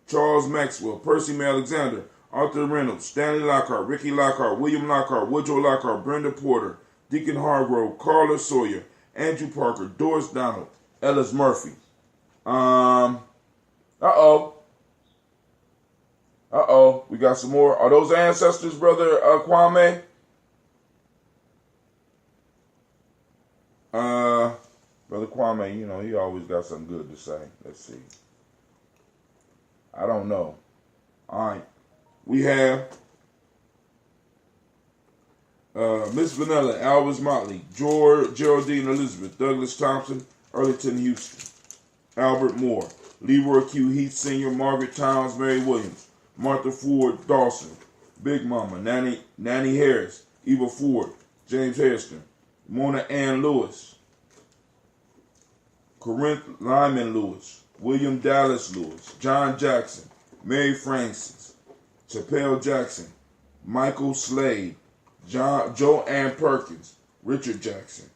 Charles Maxwell, Percy May Alexander, Arthur Reynolds, Stanley Lockhart, Ricky Lockhart, William Lockhart, Woodrow Lockhart, Brenda Porter, Deacon Hargrove, Carla Sawyer, Andrew Parker, Doris Donald, Ellis Murphy. We got some more. Are those ancestors, Brother Kwame? Brother Kwame, you know, he always got something good to say. Let's see. I don't know. All right. We have Miss Vanilla, Albus Motley, Geraldine Elizabeth, Douglas Thompson, Earlington Houston, Albert Moore, Leroy Q. Heath Sr., Margaret Towns, Mary Williams, Martha Ford Dawson, Big Mama, Nanny Harris, Eva Ford, James Hairston, Mona Ann Lewis, Corinth Lyman Lewis, William Dallas Lewis, John Jackson, Mary Francis, Chappelle Jackson, Michael Slade, Joanne Perkins, Richard Jackson,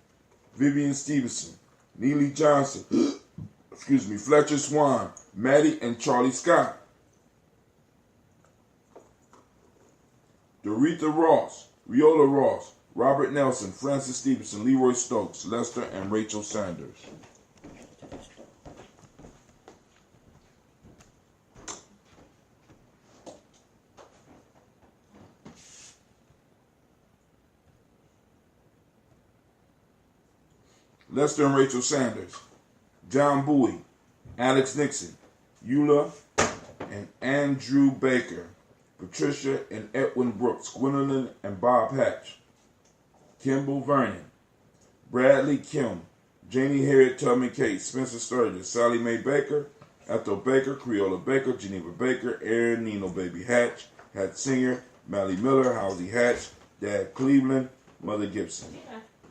Vivian Stevenson, Neely Johnson, Fletcher Swan, Maddie and Charlie Scott, Doretha Ross, Riola Ross, Robert Nelson, Francis Stevenson, Leroy Stokes, Lester and Rachel Sanders. Lester and Rachel Sanders, John Bowie, Alex Nixon, Eula and Andrew Baker, Patricia and Edwin Brooks, Gwendolyn and Bob Hatch, Kimball Vernon, Bradley Kim, Janie Harriet Tubman Kate, Spencer Sturgis, Sally Mae Baker, Ethel Baker, Creola Baker, Geneva Baker, Aaron Nino Baby Hatch, Hat Singer, Mally Miller, Housie Hatch, Dad Cleveland, Mother Gibson,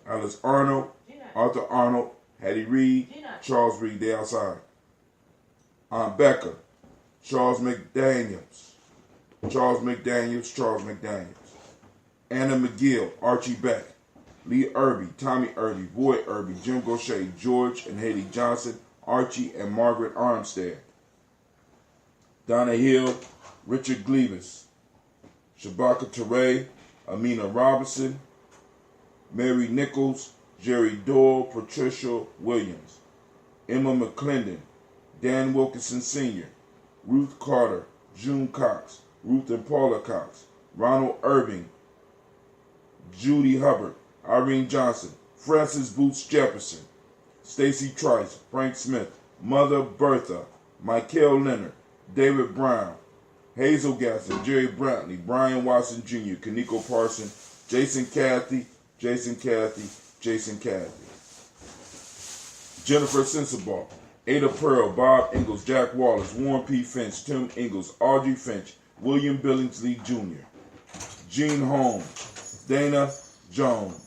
Alice Arnold, Arthur Arnold, Hattie Reed, Charles Reed, they outside. Aunt Becca, Charles McDaniels, Anna McGill, Archie Beck, Lee Irby, Tommy Irby, Boyd Irby, Jim Gaucher, George and Haley Johnson, Archie and Margaret Armstead, Donna Hill, Richard Gleavis, Shabaka Teray, Amina Robinson, Mary Nichols, Jerry Doyle, Patricia Williams, Emma McClendon, Dan Wilkinson Sr., Ruth Carter, June Cox, Ruth and Paula Cox, Ronald Irving, Judy Hubbard, Irene Johnson, Francis Boots Jefferson, Stacy Trice, Frank Smith, Mother Bertha, Michael Leonard, David Brown, Hazel Gasson, Jerry Brantley, Brian Watson Jr., Kaniko Parson, Jason Cathy, Jennifer Sensabaugh, Ada Pearl, Bob Ingalls, Jack Wallace, Warren P. Finch, Tim Ingalls, Audrey Finch, William Billingsley Jr., Gene Holmes, Dana Jones,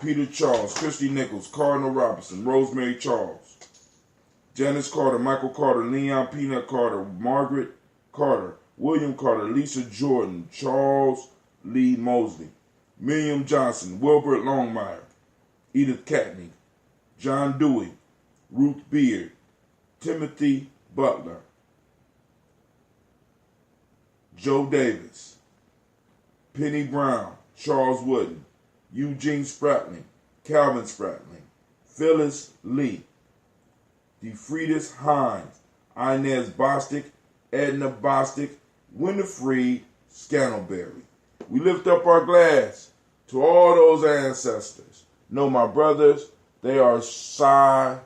Peter Charles, Christy Nichols, Cardinal Robinson, Rosemary Charles, Janice Carter, Michael Carter, Leon Peanut Carter, Margaret Carter, William Carter, Lisa Jordan, Charles Lee Mosley, Miriam Johnson, Wilbert Longmire, Edith Catney, John Dewey, Ruth Beard, Timothy Butler, Joe Davis, Penny Brown, Charles Wooden, Eugene Spratling, Calvin Spratling, Phyllis Lee, DeFriedis Hines, Inez Bostic, Edna Bostic, Winifred Scantleberry. We lift up our glass to all those ancestors. No, my brothers, they are sci-fi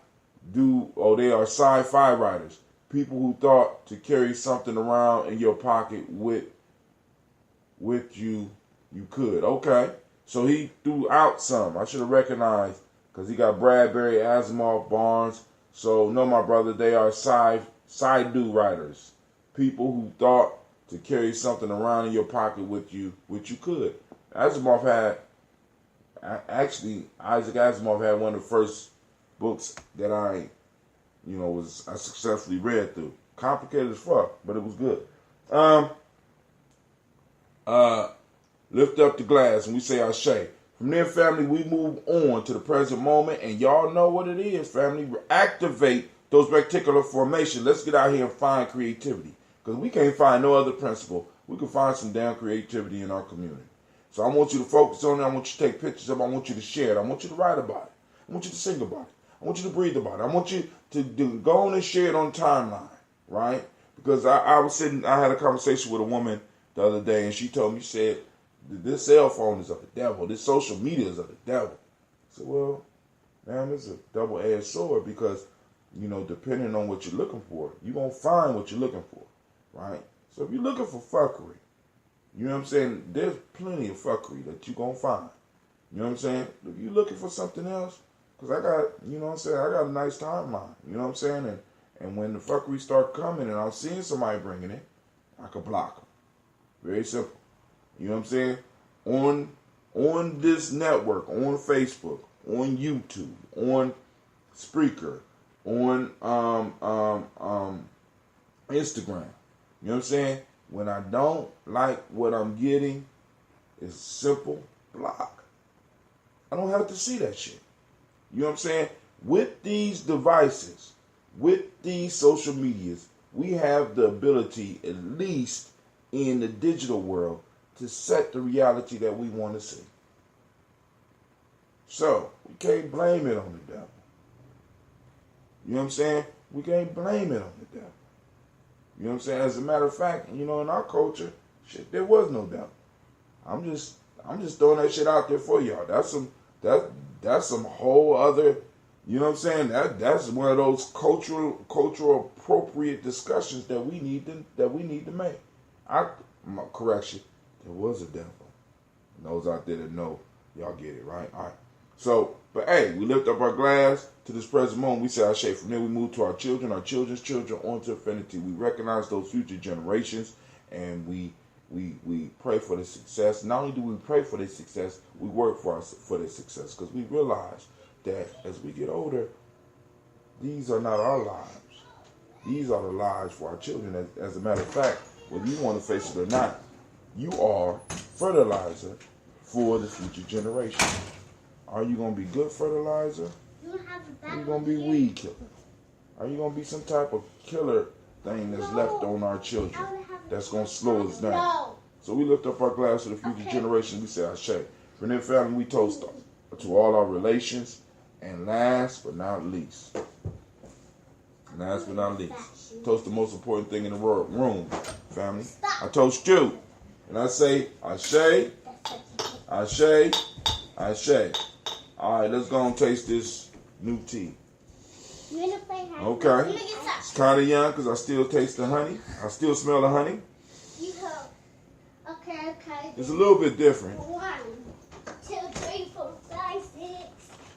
writers. People who thought to carry something around in your pocket with you could. Okay. So he threw out some. I should have recognized because he got Bradbury, Asimov, Barnes. So no, my brother, they are sci-do writers. People who thought to carry something around in your pocket with you, which you could. Asimov had, actually, Isaac Asimov had one of the first books that I successfully read through. Complicated as fuck, but it was good. Lift up the glass and we say Ashe. From there, family, we move on to the present moment, and y'all know what it is, family. Activate those reticular formations. Let's get out here and find creativity, because we can't find no other principle. We can find some damn creativity in our community. So I want you to focus on it. I want you to take pictures of it. I want you to share it. I want you to write about it. I want you to sing about it. I want you to breathe about it. I want you to go on and share it on timeline, right? Because I had a conversation with a woman the other day, and she told me, she said, this cell phone is of the devil. This social media is of the devil. I said, well, man, it's a double-edged sword, because, depending on what you're looking for, you're going to find what you're looking for, right? So if you're looking for fuckery, you know what I'm saying, there's plenty of fuckery that you're going to find. You know what I'm saying? If you're looking for something else, because I got, I got a nice timeline, you know what I'm saying? And when the fuckery start coming and I'm seeing somebody bringing it, I can block them. Very simple. You know what I'm saying? On this network, on Facebook, on YouTube, on Spreaker, on Instagram. You know what I'm saying? When I don't like what I'm getting, it's simple block. I don't have to see that shit. You know what I'm saying? With these devices, with these social medias, we have the ability, at least in the digital world, to set the reality that we want to see. So, we can't blame it on the devil. You know what I'm saying? We can't blame it on the devil. You know what I'm saying? As a matter of fact, in our culture, shit, there was no devil. I'm just throwing that shit out there for y'all. That's some whole other, you know what I'm saying? That's one of those cultural appropriate discussions that we need to make. Correction. There was a devil. And those out there that know, y'all get it, right? All right. So, but hey, we lift up our glass to this present moment. We say Ashe. From there, we move to our children, our children's children, on to infinity. We recognize those future generations, and we pray for their success. Not only do we pray for their success, we work for their success, because we realize that as we get older, these are not our lives. These are the lives for our children. As a matter of fact, whether you want to face it or not, you are fertilizer for the future generation. Are you going to be good fertilizer? Or are you going to be weed killer? Are you going to be some type of killer thing that's left on our children that's going to slow us down? So we lift up our glass to the future generation. We say Ashe. From their family, we toast to all our relations. And last but not least, toast the most important thing in the room. family. I toast you. And I say, Ashe, Ashe, Ashe. All right, let's go and taste this new tea. Okay. It's kind of young because I still taste the honey. I still smell the honey. Okay. It's a little bit different. 1, 2, 3, 4, 5, 6,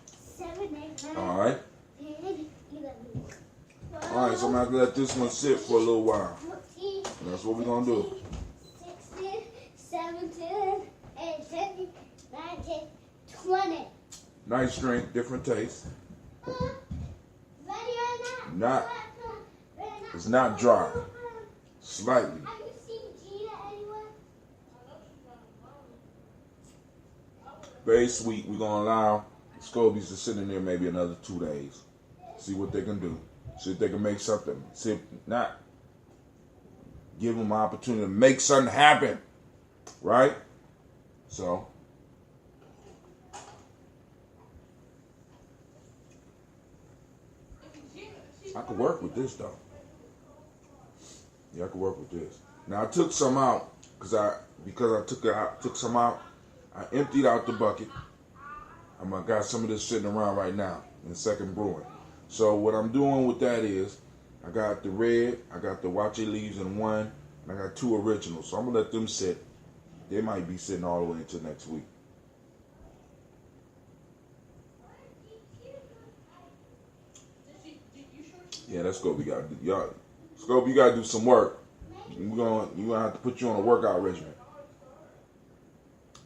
7, 8, 9. All right. 10, 11, 12, All right, so I'm going to let this one sit for a little while. 14, And that's what we're going to do. 16, 17, 18, 19, 20. Nice drink, different taste. Ready or Not, it's not dry. Slightly. Have you seen Gina anywhere? Very sweet. We're going to allow Scobies to sit in there maybe another 2 days. See what they can do. See if they can make something. See if not, give them an opportunity to make something happen. Right? So, I could work with this though. Yeah, I could work with this. Now I took some out because I took some out. I emptied out the bucket. I got some of this sitting around right now in second brewing. So what I'm doing with that is I got the red, I got the wache leaves in one, and I got 2 originals. So I'm gonna let them sit. They might be sitting all the way until next week. Yeah, that's Scope. We gotta do, y'all. Scope, you gotta do some work. You're gonna have to put you on a workout regimen.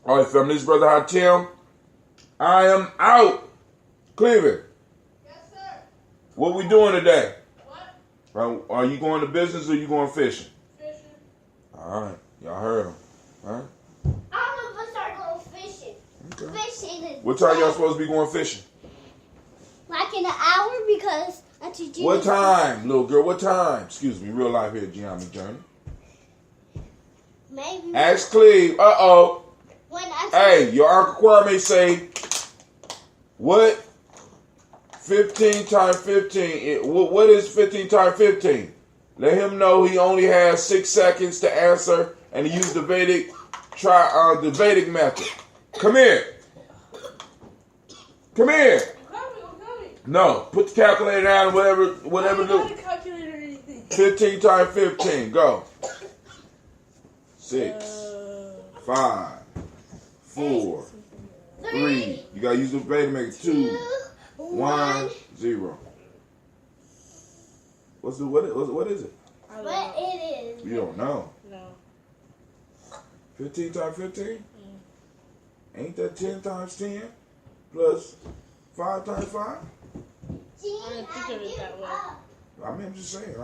All right, family. This is Brother Hatim. I am out. Cleveland. Yes, sir. What we doing today? What? Are you going to business or you going fishing? Fishing. All right, y'all heard him. All right. All of us are going fishing. Okay. Fishing is What time y'all supposed to be going fishing? like in an hour because Auntie Gina. What time, little girl? What time? Excuse me, real life here, Gye-Nyame Journey. Maybe. Ask Cleve. Uh-oh. When I Hey, your Uncle Kwame say, what? 15 times 15. What is 15 times 15? Let him know he only has 6 seconds to answer, and he used the Vedic method. Come here. Come here. I'm coming. No, put the calculator down. Whatever. I don't Do. have a calculator or anything. 15 times 15. Go. 6, 5, 4, 3. You gotta use the Vedic to make it 2, 1, 0. What is it? I don't What know. it is. You don't know. No. 15 times 15? Ain't that 10 times 10 plus 5 times 5? I didn't think of it that way. I mean, I'm just saying.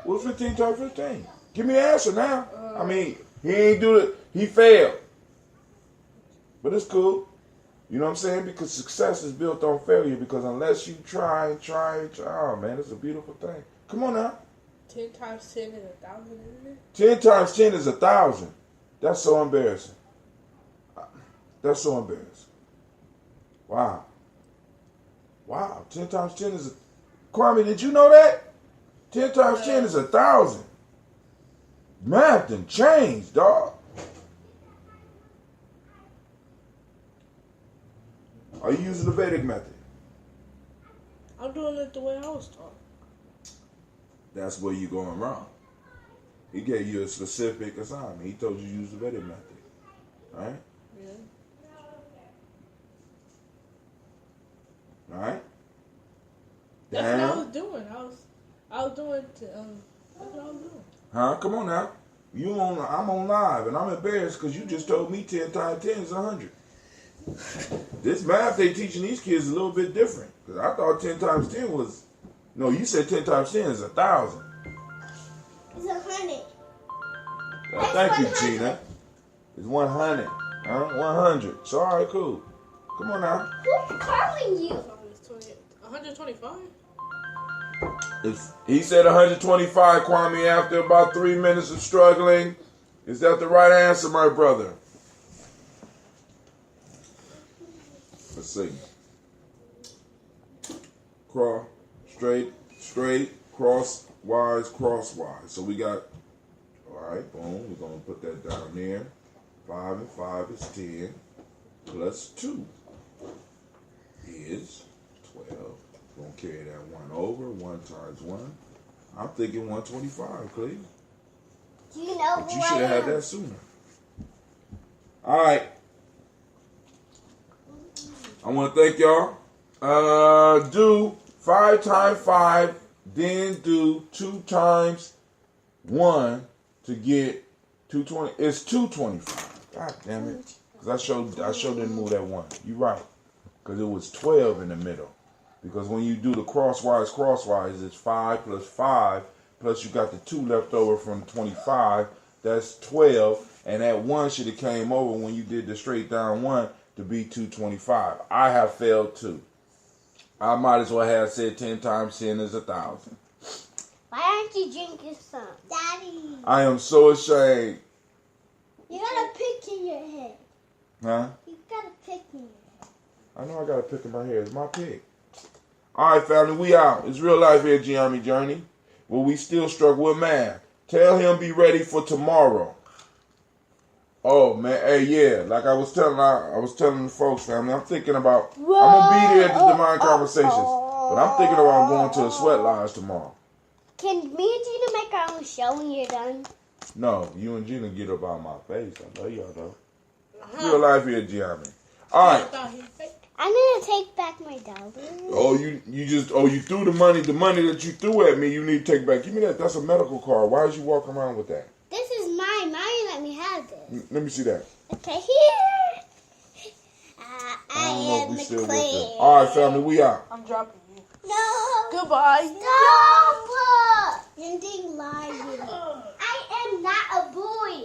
What's 15 times 15? Give me an answer now. I mean, he ain't do it. He failed. But it's cool. You know what I'm saying? Because success is built on failure. Because unless you try, oh man, it's a beautiful thing. Come on now. 10 times 10 is 1,000, isn't it? 10 times 10 is 1,000. That's so embarrassing. That's so embarrassing. Wow. 10 times 10 is Kwame, did you know that? 10 times 10 is 1,000. Math done changed, dog. Are you using the Vedic method? I'm doing it the way I was taught. That's where you're going wrong. He gave you a specific assignment. He told you to use the Vedic method. Right? Yeah. Right? That's what I was doing. I was doing that's what I was doing. Huh? Come on now. I'm on live, and I'm embarrassed because you just told me 10 times 10 is 100. This math they teaching these kids is a little bit different. Because I thought 10 times 10 was... No, you said 10 times 10 is 1,000. It's 100. Thank you, Gina. It's 100. Huh? 100. So, all right, cool. Come on now. Who's calling you? 125? He said 125, Kwame, after about 3 minutes of struggling. Is that the right answer, my brother? Let's see. Cross, straight, cross, wise, crosswise. So we got, all right, boom. We're going to put that down there. 5 and 5 is 10. Plus 2 is 12. We're going to carry that 1 over. 1 times 1. I'm thinking 125, Cleve. Do you know But you should have had that sooner. All right. I want to thank y'all. Do 5 times 5, then do 2 times 1 to get 220. It's 225. God damn it. Because I showed didn't move that 1. You're right. Because it was 12 in the middle. Because when you do the crosswise, it's 5 plus 5. Plus you got the 2 left over from 25. That's 12. And that 1 should have came over when you did the straight down 1 to be 225. I have failed too. I might as well have said 10 times 10 is 1,000. Why aren't you drinking some? Daddy. I am so ashamed. You got a pick in your head. Huh? You got a pick in your head. I know I got a pick in my hair. It's my pick. All right, family, we out. It's real life here, Gye-Nyame Journey. But we still struggle with math. Tell him be ready for tomorrow. Oh man, hey yeah, like I was telling the folks, family, I'm thinking about I'm gonna be there at the Divine Conversations, but I'm thinking about going to the Sweat Lodge tomorrow. Can me and Gina make our own show when you're done? No, you and Gina get up out my face. I know y'all though. Real life here, Gye-Nyame. All right. I'm gonna take back my dollar. Oh, you threw the money that you threw at me. You need to take back. Give me that. That's a medical card. Why did you walk around with that? This is mine. Mine let me have this. Let me see that. Okay, here. I don't know if am we still with McQueen. them. All right, family, we out. I'm dropping you. No. Goodbye. Stop. You're being lying. I am not a boy.